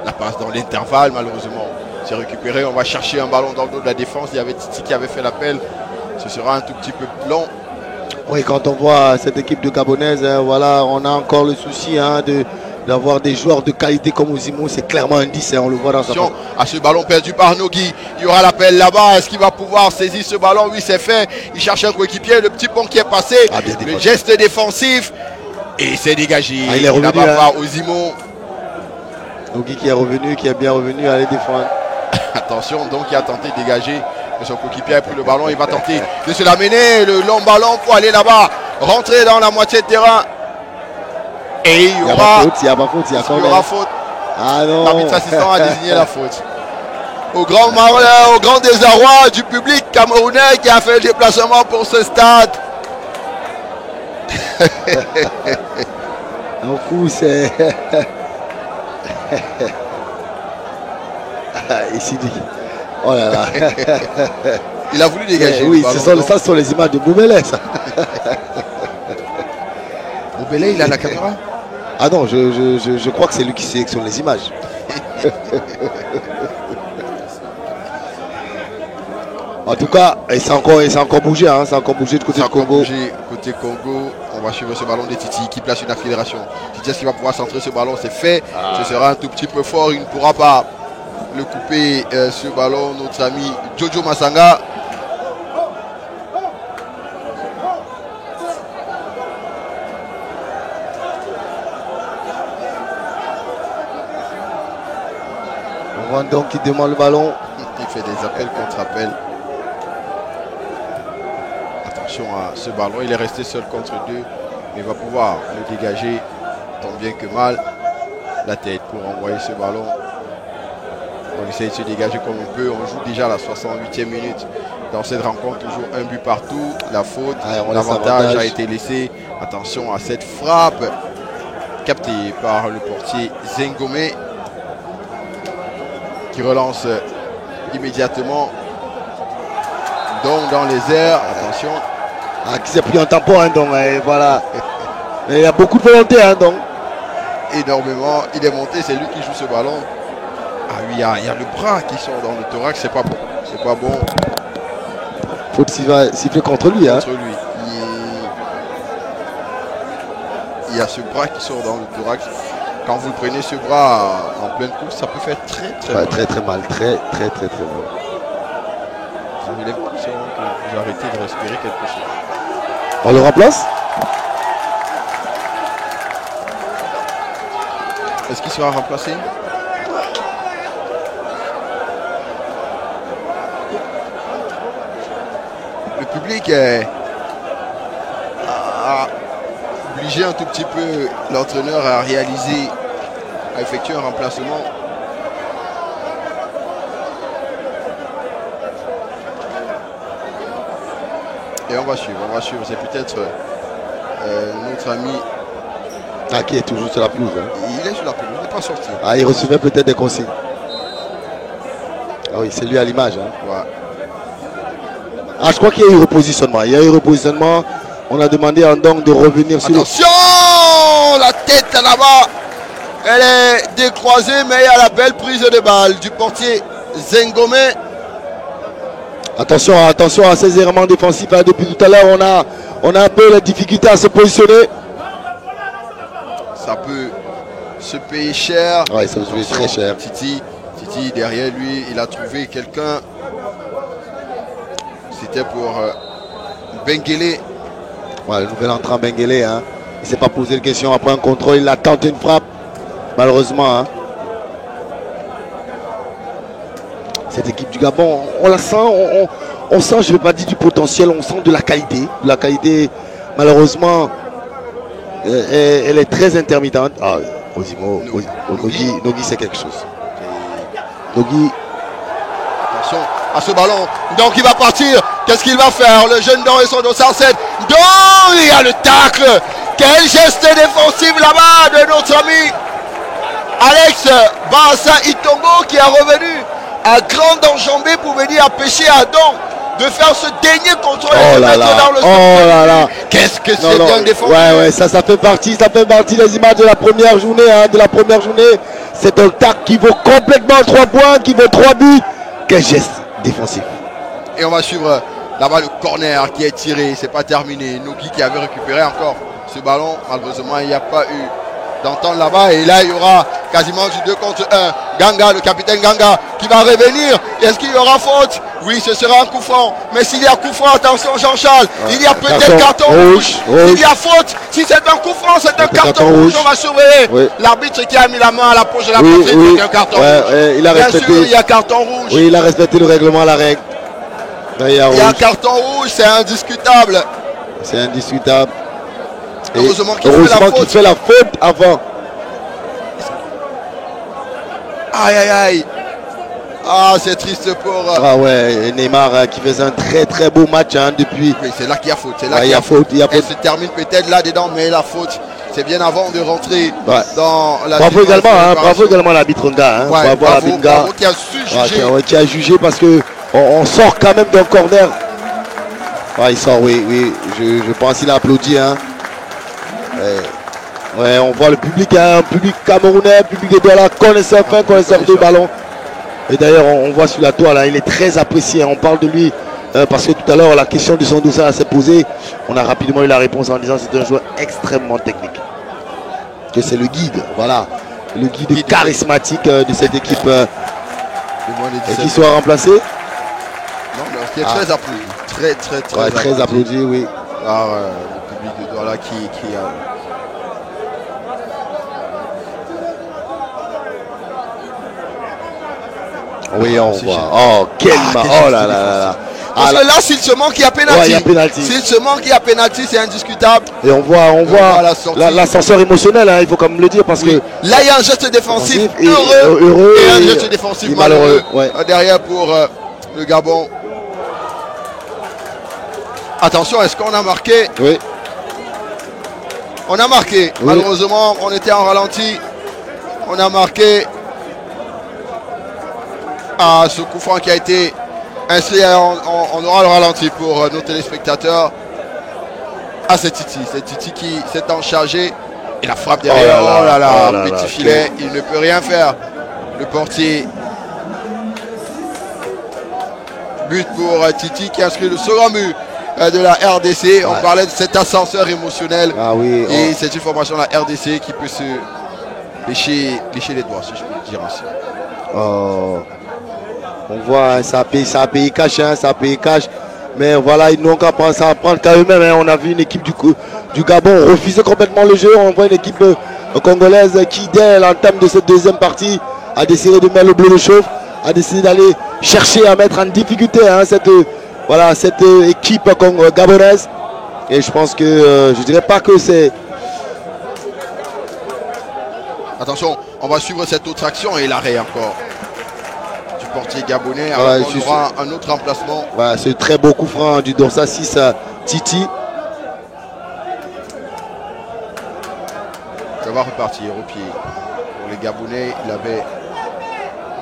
La passe dans l'intervalle, malheureusement, c'est récupéré. On va chercher un ballon dans le dos de la défense. Il y avait Titi qui avait fait l'appel. Ce sera un tout petit peu long. Oui, quand on voit cette équipe de Gabonaise, voilà, on a encore le souci d'avoir des joueurs de qualité comme Ozimo. C'est clairement un 10, on le voit dans sa forme. À ce ballon perdu par Nogui. Il y aura l'appel là-bas. Est-ce qu'il va pouvoir saisir ce ballon? Oui, c'est fait. Il cherche un coéquipier. Le petit pont qui est passé. Le geste défensif. Et c'est dégagé. Il est revenu là-bas par Ozimo. Nogui qui est bien revenu à aller défendre. Attention, donc il a tenté de dégager. Son coéquipier a pris le ballon. Il va tenter de se l'amener. Le long ballon pour aller là-bas. Rentrer dans la moitié de terrain. Et il y aura faute. Ah non. L'arbitre assistant a désigné la faute. Au grand malheur, au grand désarroi du public camerounais qui a fait le déplacement pour ce stade. Un coup, c'est... Ici, oh là là. Il a voulu dégager. Oui, ça sont les images de Boubelé, ça. Boubelé, il a la caméra? Ah non, je crois que c'est lui qui sélectionne les images. En tout cas, et c'est encore bougé, hein, c'est encore bougé de côté de Congo. Côté Congo, on va suivre ce ballon de Titi qui place une accélération. Titi, est-ce qu'il va pouvoir centrer ce ballon? C'est fait. Ce sera un tout petit peu fort. Il ne pourra pas le couper ce ballon. Notre ami Jojo Masanga. On voit donc qu'il demande le ballon. Il fait des appels contre appels. Attention à ce ballon, il est resté seul contre deux, mais il va pouvoir le dégager tant bien que mal. La tête pour envoyer ce ballon. On essaie de se dégager comme on peut. On joue déjà la 68e minute dans cette rencontre. Toujours un but partout. La faute, l'avantage a été laissé. Attention à cette frappe captée par le portier Zengome qui relance immédiatement. Donc dans les airs, attention. Qui s'est pris un tampon, hein, donc voilà. Mais il y a beaucoup de volonté, hein, donc. Énormément, il est monté, c'est lui qui joue ce ballon. Ah oui, il y a le bras qui sort dans le thorax, c'est pas bon. C'est pas bon. Faut siffler contre lui, hein. Contre lui. Il y a ce bras qui sort dans le thorax. Quand vous prenez ce bras en pleine course, ça peut faire très mal. Très mal, très mal. Vous avez l'impression que vous arrêtez de respirer quelque chose. On le remplace? Est-ce qu'il sera remplacé? Le public a obligé un tout petit peu l'entraîneur à effectuer un remplacement. Et on va suivre. C'est peut-être notre ami. Qui est toujours sur la pelouse. Hein. Il est sur la pelouse, il n'est pas sorti. Il recevait peut-être des consignes. Ah oui, c'est lui à l'image. Hein. Ouais. Je crois qu'il y a eu repositionnement. On a demandé à Ndong de revenir sur Attention, la tête là-bas. Elle est décroisée, mais il y a la belle prise de balle du portier Zengome. Attention à ces errements défensifs. Depuis tout à l'heure, on a un peu la difficulté à se positionner. Ça peut se payer cher. Ouais, ça peut se payer très cher. Titi, derrière lui, il a trouvé quelqu'un. C'était pour Benguele. Ouais, le nouvel entrant Benguele. Hein. Il ne s'est pas posé de question après un contrôle. Il a tenté une frappe. Malheureusement. Hein. Cette équipe du Gabon, on la sent. On sent, je ne vais pas dire du potentiel, on sent de la qualité. La qualité, malheureusement, elle est très intermittente. Nogi, c'est quelque chose. Nogi. Attention à ce ballon. Donc il va partir. Qu'est-ce qu'il va faire? Le jeune Don et son dossard 7. Donc il y a le tacle. Quel geste défensif là-bas de notre ami Alex Bassa Itongo qui est revenu à grande enjambée pour venir empêcher à Don de faire ce dernier contrôle et de mettre dans le centre. Qu'est-ce que c'est bien défendu. Ouais, ça fait partie des images de la première journée. C'est un tac qui vaut complètement 3 points, qui vaut 3 buts. Quel geste défensif. Et on va suivre là-bas le corner qui est tiré. C'est pas terminé. Nogi qui avait récupéré encore ce ballon. Malheureusement, il n'y a pas eu d'entente là-bas. Et là, il y aura quasiment du 2 contre 1. Ganga, le capitaine Ganga, qui va revenir. Est-ce qu'il y aura faute? Oui, ce sera un coup franc. Mais s'il y a coup franc, attention Jean-Charles, il y a peut-être carton rouge. S'il y a faute, si c'est un coup franc, c'est un carton rouge. On va surveiller. Oui. L'arbitre qui a mis la main à la poche de la poitrine, c'est un carton rouge. Bien sûr, il y a carton rouge. Oui, il a respecté le règlement, la règle. Il y a un carton rouge, c'est indiscutable. C'est indiscutable. Heureusement qu'il fait la faute avant. Aïe. Ah, c'est triste pour... Neymar qui faisait un très beau match depuis... Oui, c'est là qu'il y a faute. C'est là qu'il y a faute. Elle se termine peut-être là-dedans, mais la faute, c'est bien avant de rentrer dans la... Bravo également à l'arbitre Nga. Bravo qui a su juger. Qui a jugé parce que on sort quand même d'un corner. Il sort, oui. Je pense qu'il a applaudi. Hein. On voit le public, un public camerounais, public de Douala, connaisseur de ballon. Et d'ailleurs, on voit sur la toile, il est très apprécié. On parle de lui parce que tout à l'heure, la question de Sandoussa s'est posée. On a rapidement eu la réponse en disant que c'est un joueur extrêmement technique. Que c'est le guide, voilà. Le guide charismatique de cette équipe qui soit remplacé. Non, mais qui est très applaudi. Très applaudi, oui. Par le public de Douala qui a... Oui, on voit. Oh, quel oh là là là. Parce que là, s'il se manque, il y a pénalty. Ouais, s'il se manque, il y a pénalty, c'est indiscutable. Et on voit l'ascenseur émotionnel, hein, il faut quand même le dire. Parce que là, il y a un geste défensif heureux et un geste défensif malheureux. Derrière pour le Gabon. Attention, est-ce qu'on a marqué? Oui. On a marqué. Oui. Malheureusement, on était en ralenti. On a marqué. Ah, ce coup franc qui a été inscrit, on aura le ralenti pour nos téléspectateurs. Ah, c'est Titi qui s'est en chargé. Et la frappe derrière. Oh là là, petit filet. Il ne peut rien faire. Le portier. But pour Titi qui inscrit le second but de la RDC. On parlait de cet ascenseur émotionnel. Ah oui. Et c'est une formation de la RDC qui peut se lécher les doigts, si je peux dire ainsi. Oh. On voit, ça a payé cash, hein, ça a payé cash. Mais voilà, ils n'ont qu'à prendre ça, prendre qu'à eux-mêmes. Hein. On a vu une équipe du Gabon refuser complètement le jeu. On voit une équipe congolaise qui, dès l'entame de cette deuxième partie, a décidé de mettre le bleu de chauffe, a décidé d'aller chercher à mettre en difficulté hein, cette équipe gabonaise. Et je pense que je dirais pas que c'est... Attention, on va suivre cette autre action et l'arrêt encore. Portier gabonais, alors on aura un autre remplacement. Voilà, c'est très beau coup franc du Dorsa 6 à Titi. Ça va repartir au pied. Pour les Gabonais, il avait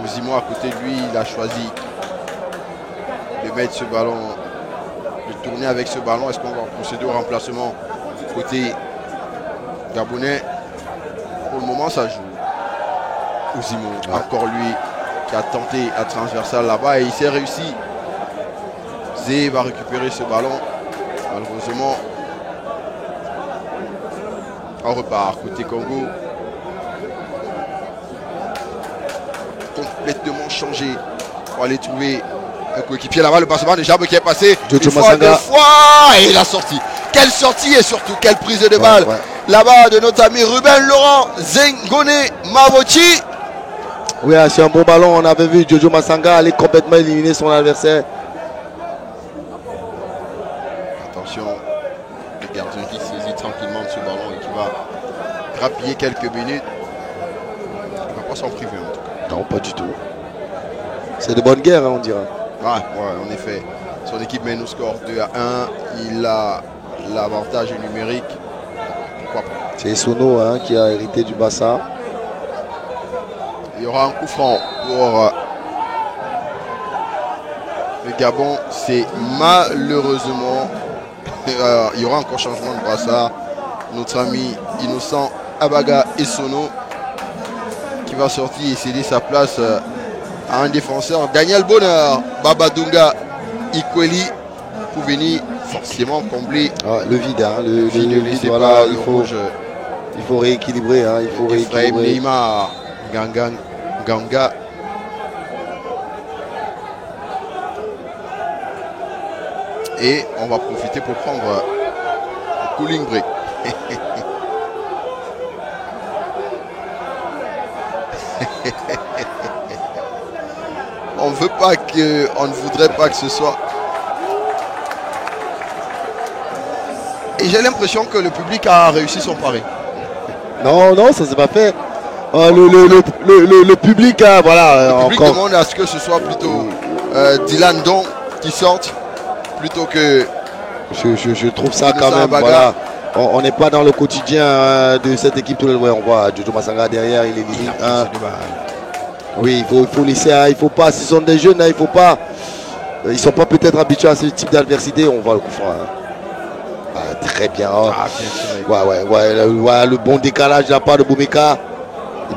Ouzimo à côté de lui, il a choisi de mettre ce ballon, de tourner avec ce ballon. Est-ce qu'on va procéder au remplacement côté gabonais? Pour le moment, ça joue. Ouzimo, encore lui. Qui a tenté la transversale là-bas et il s'est réussi. Zé va récupérer ce ballon. Malheureusement, on repart côté Congo. Complètement changé. On va aller trouver un coéquipier là-bas. Le passement de Jab qui est passé Jojo une fois, deux fois et il a sorti. Quelle sortie et surtout quelle prise de balle là-bas de notre ami Ruben Laurent Zengone Mavochi. Oui, c'est un bon ballon. On avait vu Jojo Massanga aller complètement éliminer son adversaire. Attention, le gardien qui saisit tranquillement ce ballon et qui va grappiller quelques minutes. Il ne va pas s'en priver en tout cas. Non, pas du tout. C'est de bonne guerre, hein, on dira. Ouais, en effet. Son équipe mène au score 2-1. Il a l'avantage numérique. Pourquoi pas? C'est Sono hein, qui a hérité du Bassa. Il y aura un coup franc pour le Gabon. C'est malheureusement... il y aura encore changement de brassard. Notre ami Innocent Abaga Essono qui va sortir et céder sa place à un défenseur. Daniel Bonheur, Babadunga Ikweli pour venir forcément combler le vide. Hein, le vide voilà, il faut rééquilibrer. Hein, il faut rééquilibrer. Neymar, Ganga. Et on va profiter pour prendre un cooling break. On ne voudrait pas que ce soit. Et j'ai l'impression que le public a réussi son pari. Non, ça s'est pas fait. Le public a voilà. Le public demande à ce que ce soit plutôt Dylan Don qui sorte plutôt que. Je trouve ça quand même. Voilà. On n'est pas dans le quotidien de cette équipe. On voit Jojo Massanga derrière, il est limite. Oui, il faut laisser. Il faut pas. Ce sont des jeunes. Il faut pas. Ils sont pas peut-être habitués à ce type d'adversité. On voit le coup franc. Très bien. Le bon décalage de la part de Boumeka.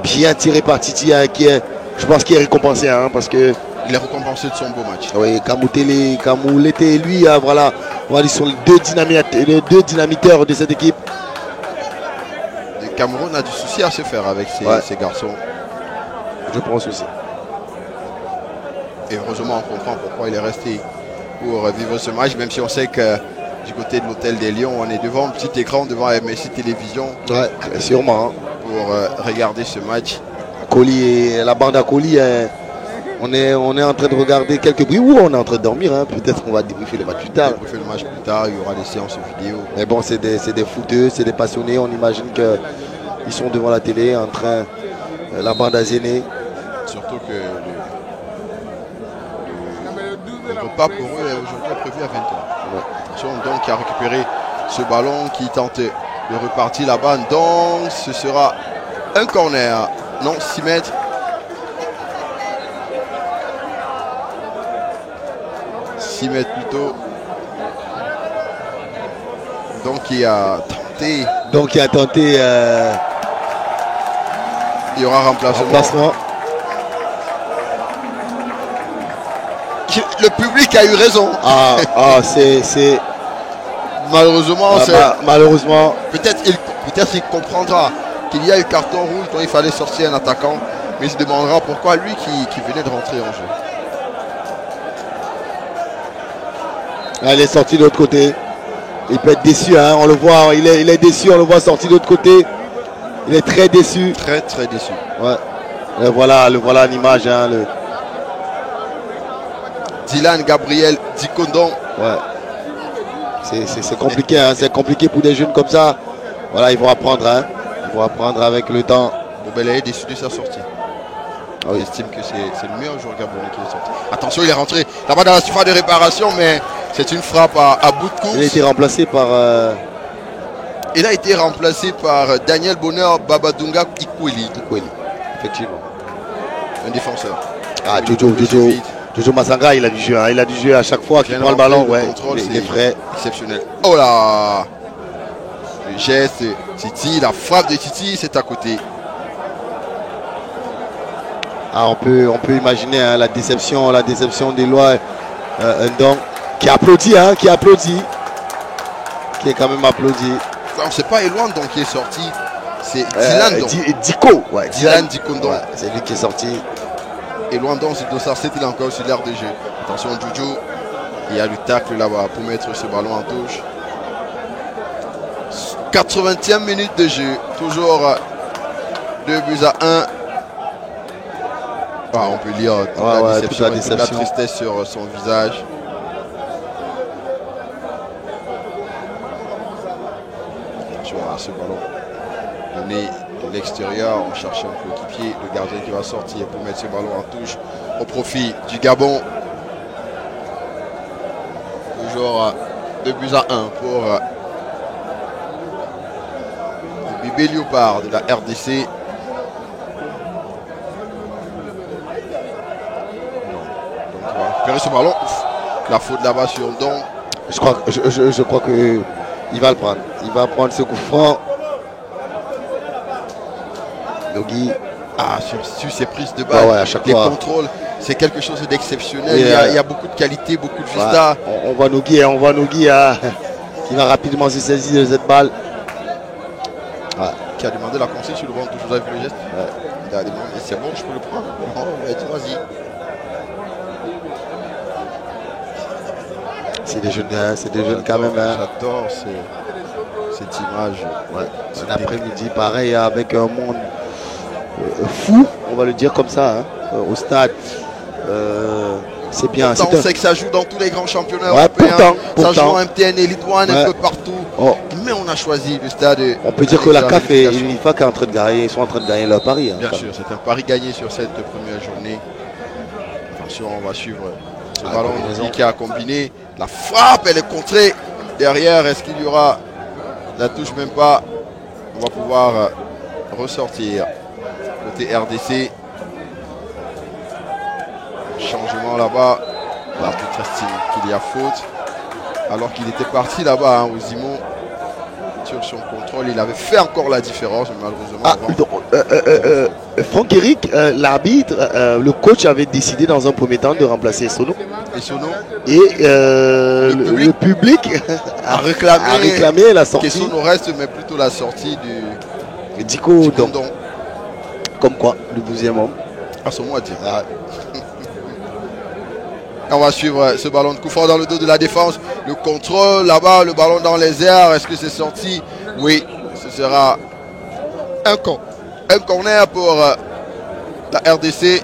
Bien tiré par Titi, qui est, je pense qu'il est récompensé. Parce que il est récompensé de son beau match. Oui, Kamoulété, lui, voilà, ils sont les deux dynamiteurs de cette équipe. Le Cameroun a du souci à se faire avec ces garçons. Je pense aussi. Et heureusement, on comprend pourquoi il est resté pour vivre ce match, même si on sait que du côté de l'hôtel des Lions, on est devant un petit écran, devant MSI Télévision. Ouais, sûrement. Pour regarder ce match. Colis et la bande à Colis, on est en train de regarder quelques bruits ou on est en train de dormir. Peut-être qu'on va débriefer le match plus tard. Débriefer le match plus tard, il y aura des séances vidéo. Mais bon, c'est des footeux, c'est des passionnés. On imagine qu'ils sont devant la télé en train, la bande à zéner. Surtout que le repas pour eux est aujourd'hui prévu à 20h. Ouais. Donc qui a récupéré ce ballon qui tente de repartir là-bas. Donc ce sera un corner. Non, 6 mètres. Plutôt. Donc il a tenté. Il y aura remplacement. Le public a eu raison. C'est malheureusement. Peut-être il comprendra qu'il y a eu carton rouge dont il fallait sortir un attaquant, mais il se demandera pourquoi lui qui venait de rentrer en jeu. Il est sorti de l'autre côté. Il peut être déçu, on le voit, il est déçu, on le voit sorti de l'autre côté. Il est très déçu. Très déçu. Ouais. Et voilà l'image. Dylan Gabriel Dikondon. Ouais. C'est compliqué, c'est compliqué pour des jeunes comme ça. Voilà, ils vont apprendre. Ils vont apprendre avec le temps. Bobel est déçu de sa sortie. Il estime que c'est le meilleur joueur gabonais qui est sorti. Attention, il est rentré là-bas dans la surface de réparation, mais c'est une frappe à bout de course. Il a été remplacé par... Il a été remplacé par Daniel Bonheur Babadunga Ikweli. Effectivement. Un défenseur. Jojo Masanga, il a du jeu. Il a du jeu à chaque fois qu'il prend le ballon. Il est frais. Exceptionnel. Oh là! Le geste, Titi, la frappe de Titi, c'est à côté. On peut imaginer la déception d'Éloi Ndong qui applaudit, qui est quand même applaudi. Non, c'est pas Éloi Ndong qui est sorti, c'est Dylan Ndong. Dylan Dikondon. C'est lui qui est sorti. Éloi Ndong, c'était encore sur l'air de jeu. Attention Jojo, il y a le tacle là-bas pour mettre ce ballon en touche. 80e minute de jeu, toujours 2-1. On peut lire toute la tristesse sur son visage. Attention à ce ballon donné de l'extérieur. On cherche un coéquipier, le gardien qui va sortir pour mettre ce ballon en touche au profit du Gabon. Toujours 2-1 pour le bébé Léopard de la RDC. Ce ballon, la faute là-bas sur Ndong. Je crois que il va le prendre. Il va prendre ce coup franc. Nogui. Sur ses prises de balle, à chaque les fois. contrôles, c'est quelque chose d'exceptionnel. Il y a beaucoup de qualité, beaucoup de vista. On voit Nogui qui va rapidement se saisir de cette balle. Qui a demandé la consigne sur le banc, toujours avec le geste. Il a demandé, c'est bon, je peux le prendre. Vas-y. C'est des jeunes quand même. J'adore cette image. Un après-midi pareil avec un monde fou, on va le dire comme ça, au stade. C'est bien. On sait que ça joue dans tous les grands championnats européens. Ça joue en MTN Elite One un peu partout. Mais on a choisi le stade. On peut dire que la CAF et l'UNIFAC ils sont en train de gagner leur pari. Bien sûr, c'est un pari gagné sur cette première journée. Attention, on va suivre ce ballon qui a combiné. La frappe, elle est contrée derrière. Est-ce qu'il y aura la touche? Même pas. On va pouvoir ressortir côté RDC. Changement là-bas. L'arbitre estime qu'il y a faute. Alors qu'il était parti là-bas, Ozimo, sur son contrôle. Il avait fait encore la différence, mais malheureusement. Franck Eric, l'arbitre, le coach avait décidé dans un premier temps de remplacer Sono. Et le public a réclamé la sortie. Que Sono reste, mais plutôt la sortie du Diko Don. Comme quoi, le 12e homme. À son moitié. On va suivre ce ballon de coup franc dans le dos de la défense. Le contrôle là-bas, le ballon dans les airs. Est-ce que c'est sorti? Oui, ce sera un corner pour la RDC.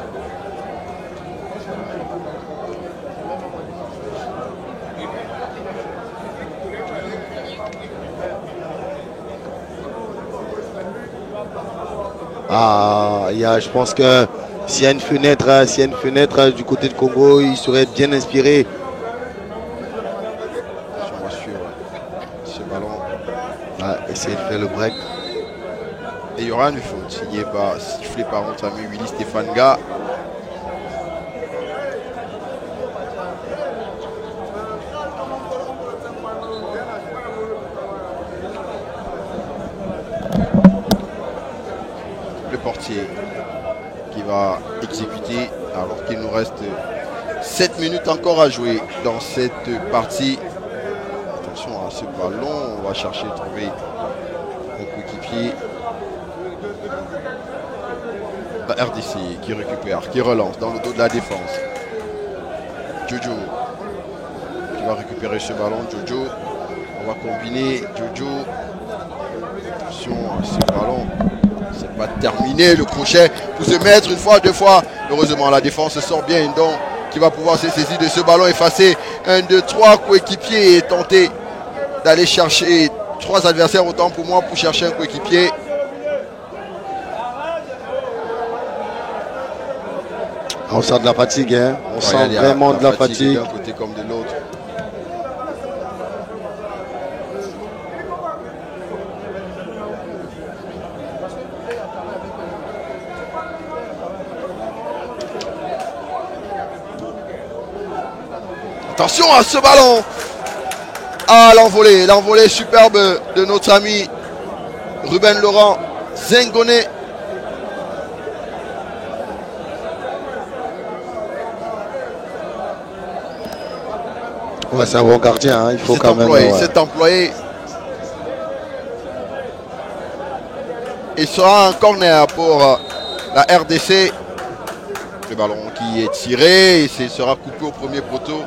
Je pense que s'il y a une fenêtre, du côté de Congo, il serait bien inspiré. On va suivre ce ballon. Essayer de faire le break. Et il y aura une faute signée sifflée par notre ami Willy Stefanga. Le portier qui va exécuter alors qu'il nous reste 7 minutes encore à jouer dans cette partie. Attention à ce ballon, on va chercher à trouver un coéquipier. La RDC qui récupère, qui relance dans le dos de la défense. Jojo qui va récupérer ce ballon. Jojo, on va combiner. Jojo, attention à ce ballon. C'est pas terminé le crochet pour se mettre une fois, deux fois. Heureusement la défense sort bien. Donc qui va pouvoir se saisir de ce ballon, effacer 1, 2, 3 coéquipiers et tenter d'aller chercher 3 adversaires autant pour moi pour chercher un coéquipier. On sent de la fatigue, hein. On sent vraiment de la fatigue. D'un côté comme de l'autre. Attention à ce ballon. Ah, l'envolée superbe de notre ami Ruben Laurent Zengoné. Ouais, c'est un bon gardien, hein. Il faut quand même. Cet employé. Il sera un corner pour la RDC. Le ballon qui est tiré et sera coupé au premier poteau.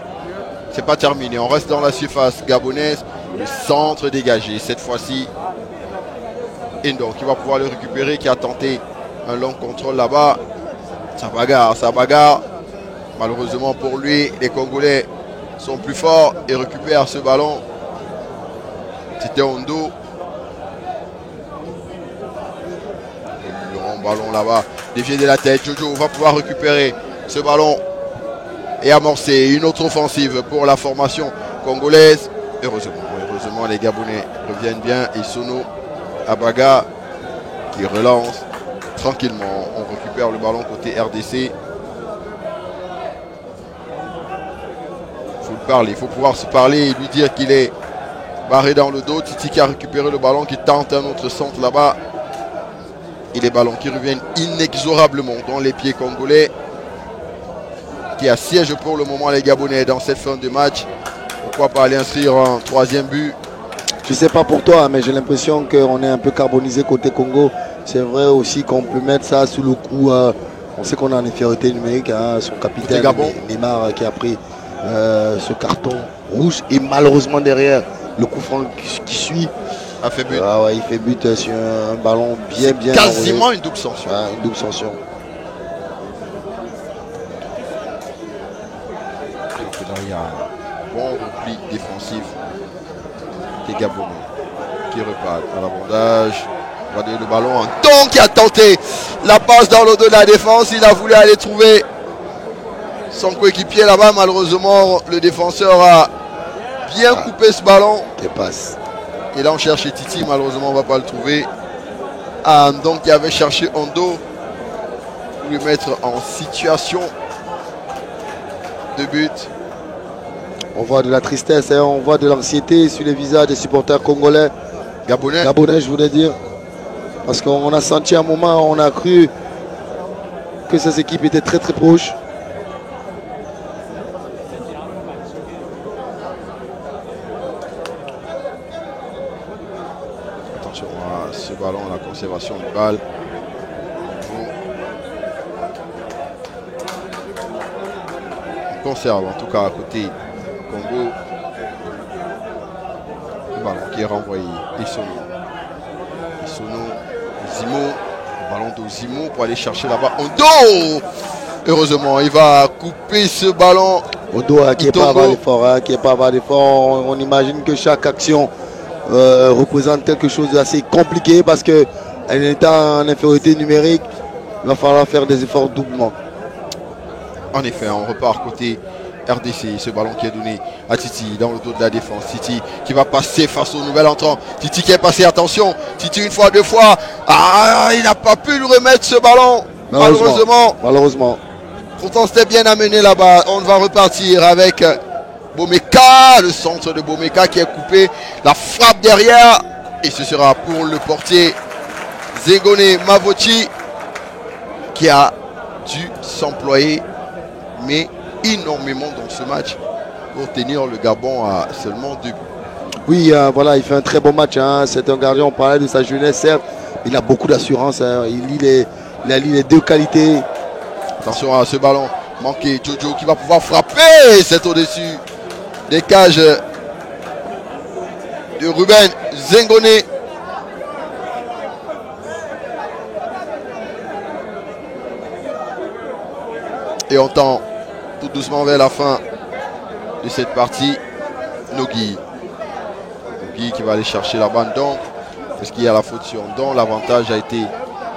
C'est pas terminé. On reste dans la surface gabonaise. Le centre dégagé. Cette fois-ci, Endo qui va pouvoir le récupérer, qui a tenté un long contrôle là-bas. Ça bagarre. Malheureusement pour lui, les Congolais sont plus forts et récupèrent ce ballon. C'était Ondo. Le long ballon là-bas, dévié de la tête. Jojo va pouvoir récupérer ce ballon et amorcer une autre offensive pour la formation congolaise. Heureusement les Gabonais reviennent bien. Et Sono Abaga qui relance tranquillement. On récupère le ballon côté RDC. Il faut pouvoir se parler et lui dire qu'il est barré dans le dos. Titi qui a récupéré le ballon, qui tente un autre centre là-bas. Et les ballons qui reviennent inexorablement dans les pieds congolais, qui assiègent pour le moment les Gabonais dans cette fin de match. Pourquoi pas aller inscrire un 3e but? Je sais pas pour toi, mais j'ai l'impression qu'on est un peu carbonisé côté Congo. C'est vrai aussi qu'on peut mettre ça sous le coup. On sait qu'on a une infériorité numérique, hein, son capitaine Neymar qui a pris ce carton rouge et malheureusement derrière le coup franc qui suit a fait but. Il fait but sur un ballon bien quasiment enroulé. Une double sanction. Une double sanction. Il y a un bon repli défensif des Gabonais qui repartent à l'abondage. On va donner le ballon à Don qui a tenté la passe dans le dos de la défense. Il a voulu aller trouver son coéquipier là-bas. Malheureusement, le défenseur a bien coupé ce ballon. Et là, on cherche Titi. Malheureusement, on ne va pas le trouver. Donc, il avait cherché Ondo pour lui mettre en situation de but. On voit de la tristesse, hein, on voit de l'anxiété sur les visages des supporters congolais. Gabonais, je voulais dire. Parce qu'on a senti à un moment, on a cru que ces équipes étaient très très proches. Attention à ce ballon, la conservation du balle. On conserve en tout cas à côté Congo. Le ballon qui est renvoyé. Isono, Zimo. Le ballon de Zimo pour aller chercher là-bas. Ondo! Heureusement, il va couper ce ballon. Ondo qui n'est pas avoir d'effort, qui n'est pas avoir d'effort. On imagine que chaque action représente quelque chose d'assez compliqué parce qu'en étant en infériorité numérique, il va falloir faire des efforts doublement. En effet, on repart côté RDC, ce ballon qui est donné à Titi dans le dos de la défense. Titi qui va passer face au nouvel entrant. Titi qui est passé, attention. Titi une fois, deux fois. Ah, il n'a pas pu lui remettre ce ballon. Malheureusement. Pourtant, c'était bien amené là-bas. On va repartir avec Bomeka, le centre de Bomeka qui est coupé. La frappe derrière. Et ce sera pour le portier Zegone Mavochi qui a dû s'employer, mais énormément dans ce match pour tenir le Gabon à seulement 2 buts. Oui, voilà, il fait un très bon match. Hein. C'est un gardien, on parlait de sa jeunesse, certes. Il a beaucoup d'assurance. Hein. Il a les deux qualités. Attention à ce ballon manqué. Jojo qui va pouvoir frapper. C'est au-dessus des cages de Ruben Zengone. Et on tend tout doucement vers la fin de cette partie. Nogui qui va aller chercher la bande. Donc, est-ce qu'il y a la faute sur Ndon? L'avantage a été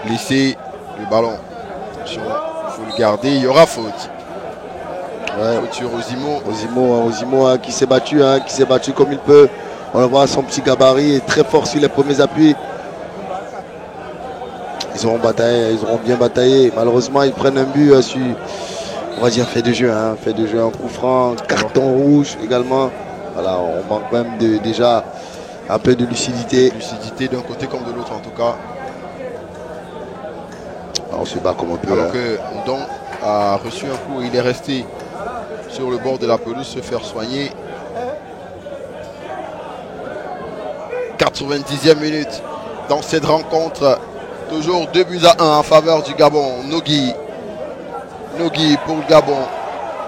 laissé. Le ballon, attention, il faut le garder. Il y aura faute. Ouais. Faute sur Ozimo. Ozimo qui s'est battu, comme il peut. On le voit, son petit gabarit est très fort sur les premiers appuis. Ils auront bien bataillé. Malheureusement, ils prennent un but sur, on va dire, fait de jeu, un coup franc, carton rouge également. Voilà, on manque même déjà un peu de lucidité. Lucidité d'un côté comme de l'autre en tout cas. On se bat comme on peut. Alors que Ndon a reçu un coup, il est resté sur le bord de la pelouse se faire soigner. 90e minute dans cette rencontre. Toujours 2 buts à 1 en faveur du Gabon. Nogui pour le Gabon.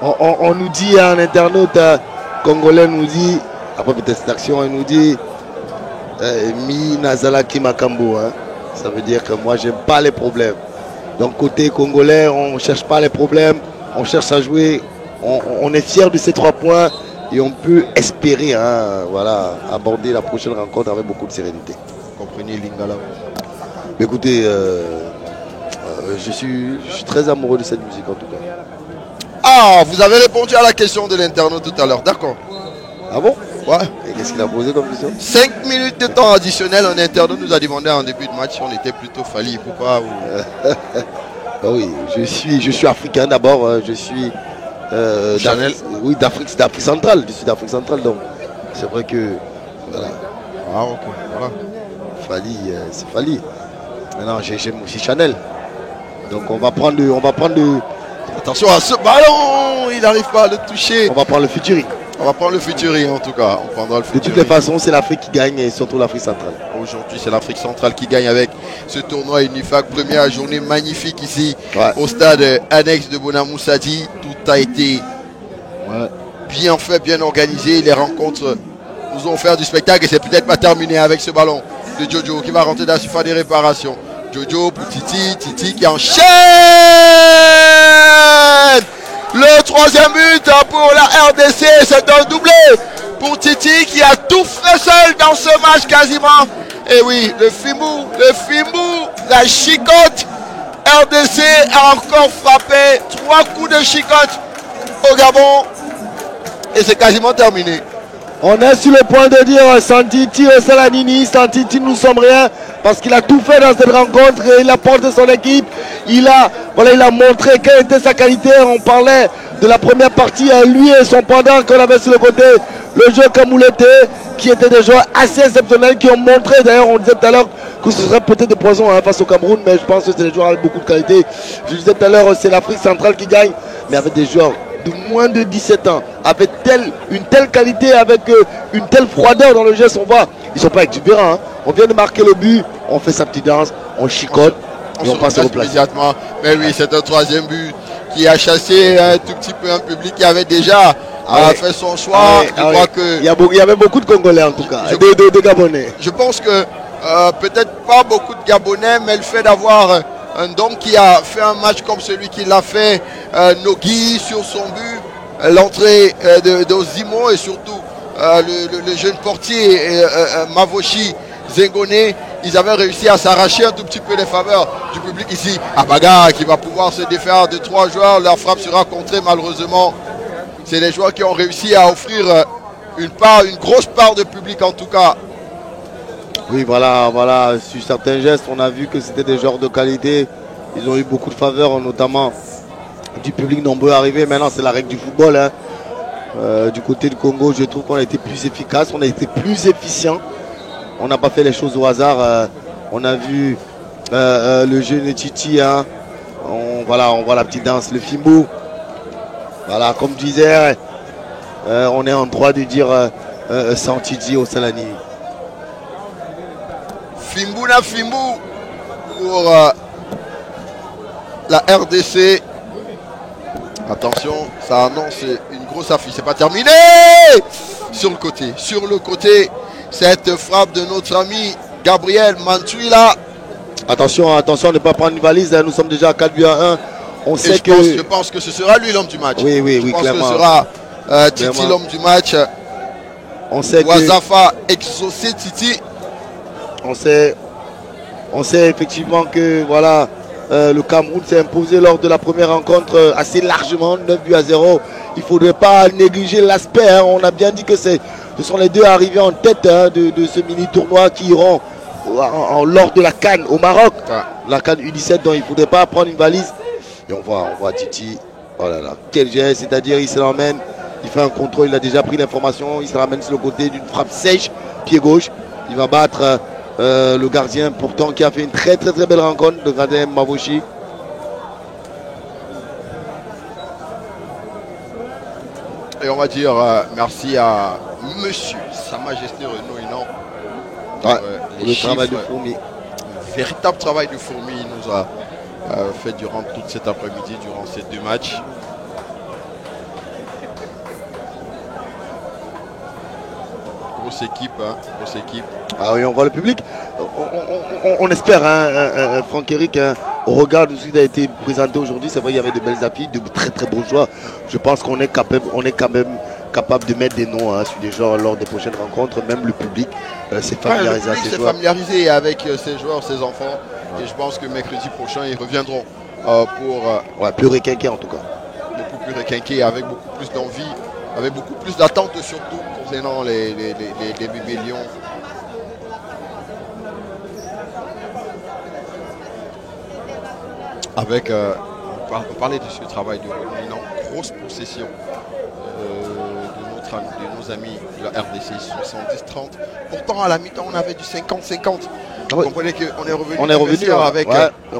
On nous dit, un internaute congolais nous dit, après peut-être cette action, il nous dit Mi Nazalaki Makambo. Hein. Ça veut dire que moi, j'aime pas les problèmes. Donc côté congolais, on ne cherche pas les problèmes, on cherche à jouer. On est fiers de ces 3 points et on peut espérer aborder la prochaine rencontre avec beaucoup de sérénité. Vous comprenez Lingala? Écoutez, je suis très amoureux de cette musique en tout cas. Ah, vous avez répondu à la question de l'internaute tout à l'heure, d'accord. Ah bon? Ouais. Et qu'est-ce qu'il a posé comme question? 5 minutes de temps additionnel, un internaute nous a demandé en début de match si on était plutôt Fally Ipupa ou... Oui, je suis africain d'abord, je suis Chanel. Oui, d'Afrique centrale, je suis d'Afrique centrale, donc c'est vrai que voilà. Ah ok, voilà. Fally, c'est Fally. Maintenant j'aime aussi Chanel. Donc on va prendre Attention à ce ballon, il n'arrive pas à le toucher. On va prendre le Futuri. On va prendre le Futuri en tout cas. On prendra le Futuri. De toutes les façons, c'est l'Afrique qui gagne et surtout l'Afrique centrale. Aujourd'hui, c'est l'Afrique centrale qui gagne avec ce tournoi UNIFAC. Première journée magnifique ici au stade annexe de Bonamoussadi. Tout a été bien fait, bien organisé. Les rencontres nous ont offert du spectacle et c'est peut-être pas terminé avec ce ballon de Jojo qui va rentrer dans la surface des réparations. Jojo pour Titi qui enchaîne le 3e but pour la RDC. C'est un doublé pour Titi qui a tout fait seul dans ce match quasiment. Et oui, le Fimou, la chicotte. RDC a encore frappé 3 coups de chicotte au Gabon. Et c'est quasiment terminé. On est sur le point de dire sans Titi au Salanini, sans Titi nous sommes rien, parce qu'il a tout fait dans cette rencontre et il apporte son équipe. Il a montré quelle était sa qualité. On parlait de la première partie, lui et son pendant qu'on avait sur le côté. le jeu Kamouleté, qui étaient des joueurs assez exceptionnels, qui ont montré, d'ailleurs on disait tout à l'heure que ce serait peut-être des poisons face au Cameroun, mais je pense que c'est des joueurs avec beaucoup de qualité. Je disais tout à l'heure, c'est l'Afrique centrale qui gagne, mais avec des joueurs de moins de 17 ans, avec une telle qualité, avec une telle froideur dans le geste, on voit, ils ne sont pas exubérants. Hein. On vient de marquer le but, on fait sa petite danse, on chicote, et on passe au place. Immédiatement. Mais oui, c'est un troisième but qui a chassé un tout petit peu un public qui avait déjà fait son choix. Il y avait beaucoup de Congolais en tout cas, de Gabonais. Je pense que peut-être pas beaucoup de Gabonais, mais le fait d'avoir un Dom qui a fait un match comme celui qu'il a fait, Nogui sur son but, l'entrée d'Ozimo et surtout le jeune portier Mavoshi Zengone, ils avaient réussi à s'arracher un tout petit peu les faveurs du public ici. Abaga qui va pouvoir se défaire de 3 joueurs, leur frappe sera contrée malheureusement. C'est les joueurs qui ont réussi à offrir une grosse part de public en tout cas. Oui, voilà, sur certains gestes, on a vu que c'était des joueurs de qualité. Ils ont eu beaucoup de faveurs, notamment du public nombreux arrivés. Maintenant, c'est la règle du football. Hein. Du côté du Congo, je trouve qu'on a été plus efficace, on a été plus efficient. On n'a pas fait les choses au hasard. On a vu le jeune Titi. Hein. On voit la petite danse, le Fimbu. Voilà, comme je disais, on est en droit de dire sans Titi au Salani. Fimbu pour la RDC. Attention, ça annonce une grosse affiche. C'est pas terminé. Sur le côté, cette frappe de notre ami Gabriel Mantuila. Attention à ne pas prendre une valise. Nous sommes déjà à 4 buts à 1. Je pense que ce sera lui l'homme du match. Oui, je pense clairement. que ce sera Titi l'homme du match. On sait Wazafa exaucé Titi. On sait effectivement que voilà, le Cameroun s'est imposé lors de la première rencontre assez largement, 9 buts à 0. Il ne faudrait pas négliger l'aspect. Hein. On a bien dit que ce sont les deux arrivés en tête de ce mini-tournoi qui iront lors de la CAN au Maroc. La CAN U17, donc il ne faudrait pas prendre une valise. Et on voit Titi, oh là là, quel geste, c'est-à-dire il se l'emmène, il fait un contrôle, il a déjà pris l'information, il se ramène sur le côté d'une frappe sèche, pied gauche. Il va battre le gardien pourtant qui a fait une très belle rencontre, le gardien Mavoshi. Et on va dire merci à Monsieur Sa Majesté Renaud Inan. Le travail de fourmi. Un véritable travail de fourmi il nous a fait durant toute cet après-midi, durant ces 2 matchs. Grosse équipe. Ah oui, on voit le public. On espère, Franck-Éric, au regard de ce qui a été présenté aujourd'hui, c'est vrai qu'il y avait de belles affiches, de très beaux joueurs. Je pense qu'on est quand même capable de mettre des noms sur des joueurs lors des prochaines rencontres. Même le public s'est familiarisé avec ces joueurs. Familiarisé avec ces joueurs, ces enfants. Et je pense que mercredi prochain, ils reviendront pour... plus requinqués en tout cas. Beaucoup plus requinqués, avec beaucoup plus d'envie, avec beaucoup plus d'attente surtout concernant les bébés lions. Avec, on parlait de ce travail de une grosse possession de nos amis de la RDC, 70-30. Pourtant, à la mi-temps, on avait du 50-50. Vous comprenez qu'on est revenu avec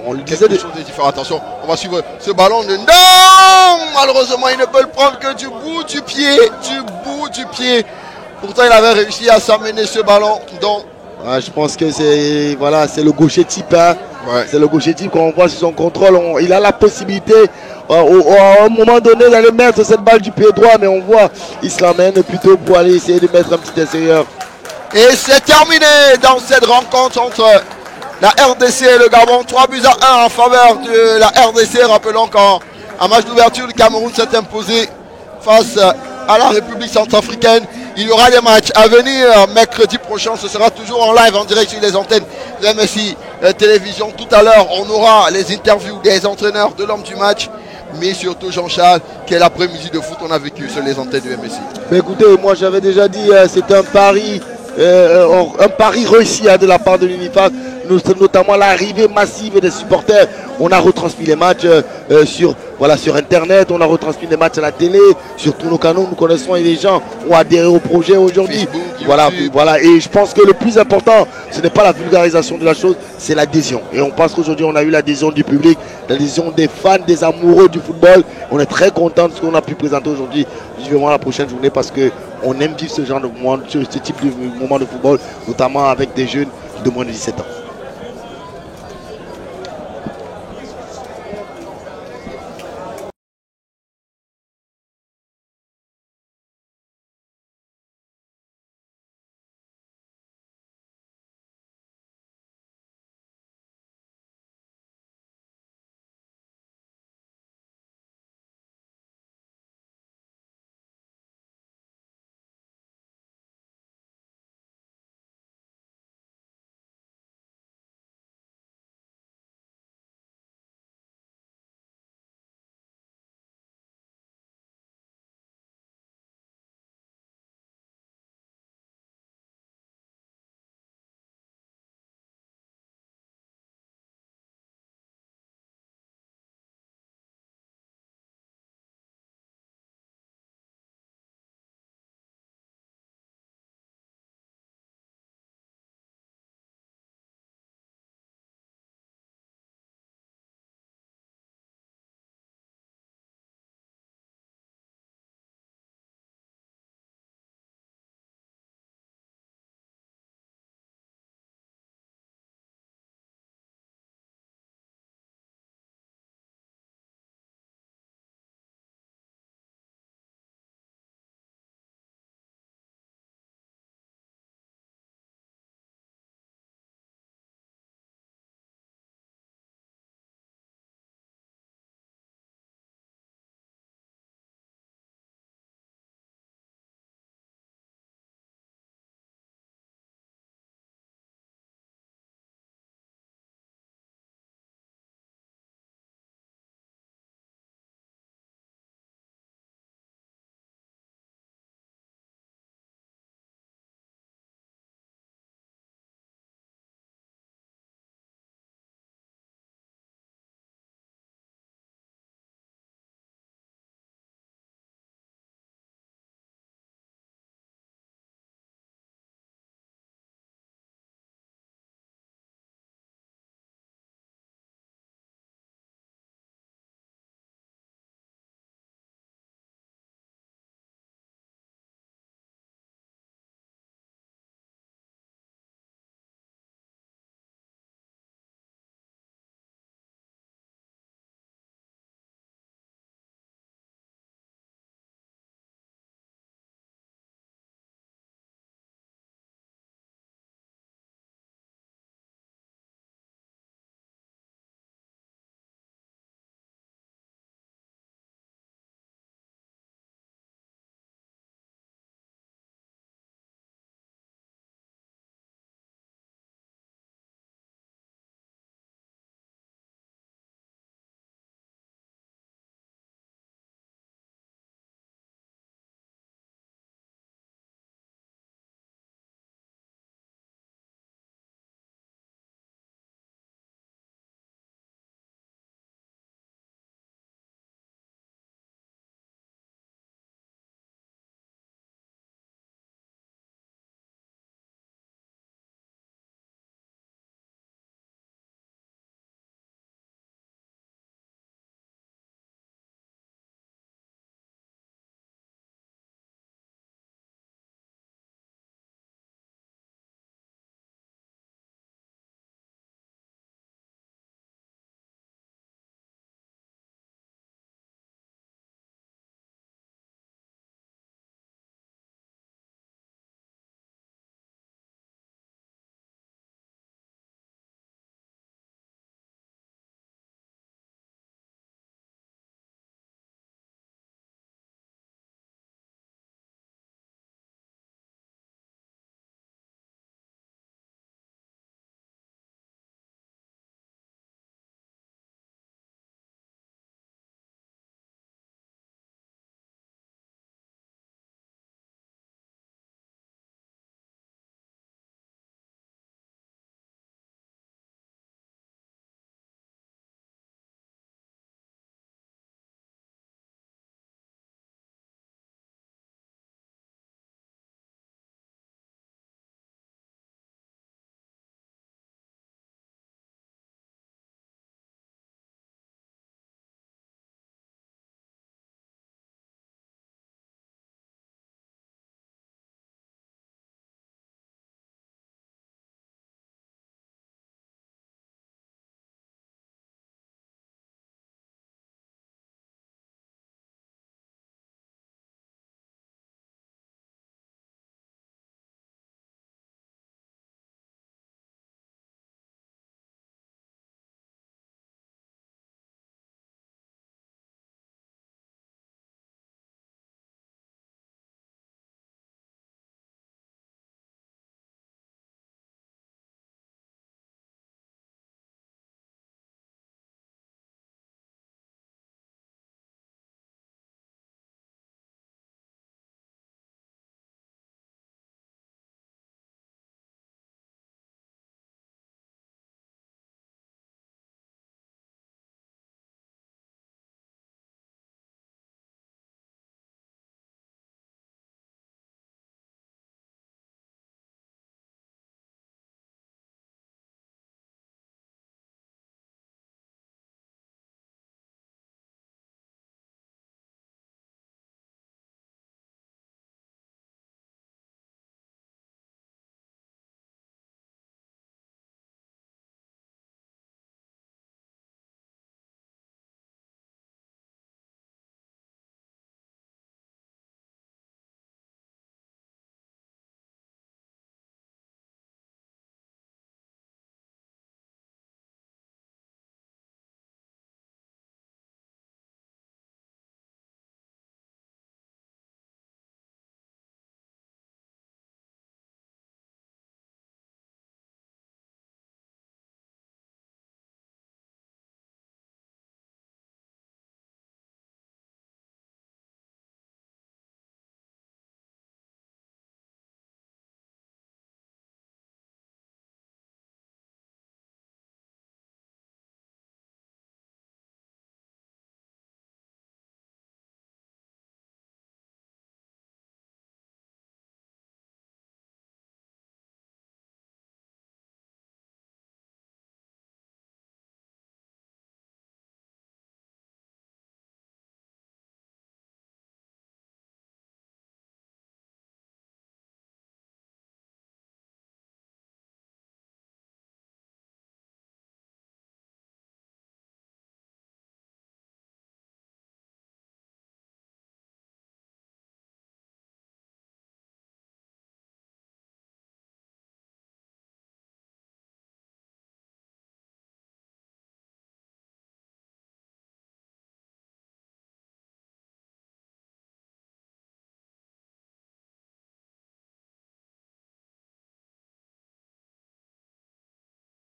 on lui quelque disait chose de différent. Attention, on va suivre ce ballon de... Non, malheureusement, il ne peut le prendre que du bout du pied. Pourtant, il avait réussi à s'amener ce ballon. Donc, je pense que c'est le gaucher type. Hein. C'est le gaucher type qu'on voit sur son contrôle. Il a la possibilité à un moment donné d'aller mettre cette balle du pied droit, mais on voit il se l'amène plutôt pour aller essayer de mettre un petit extérieur. Et c'est terminé dans cette rencontre entre la RDC et le Gabon. 3 buts à 1 en faveur de la RDC. Rappelons qu'en match d'ouverture, le Cameroun s'est imposé face à la République centrafricaine. Il y aura des matchs à venir mercredi prochain. Ce sera toujours en live, en direct sur les antennes de MSI Télévision. Tout à l'heure, on aura les interviews des entraîneurs de l'homme du match. Mais surtout Jean-Charles, quel après-midi de foot on a vécu sur les antennes de MSI. Mais écoutez, moi j'avais déjà dit, c'est un pari réussi de la part de l'UNIFAC. notamment l'arrivée massive des supporters. On a retransmis les matchs sur Internet, on a retransmis les matchs à la télé, sur tous nos canaux. Nous connaissons et les gens ont adhéré au projet aujourd'hui. Voilà. Et je pense que le plus important, ce n'est pas la vulgarisation de la chose, c'est l'adhésion. Et on pense qu'aujourd'hui, on a eu l'adhésion du public, l'adhésion des fans, des amoureux du football. On est très content de ce qu'on a pu présenter aujourd'hui, vivement la prochaine journée, parce qu'on aime vivre ce genre de moment, ce type de moment de football, notamment avec des jeunes de moins de 17 ans.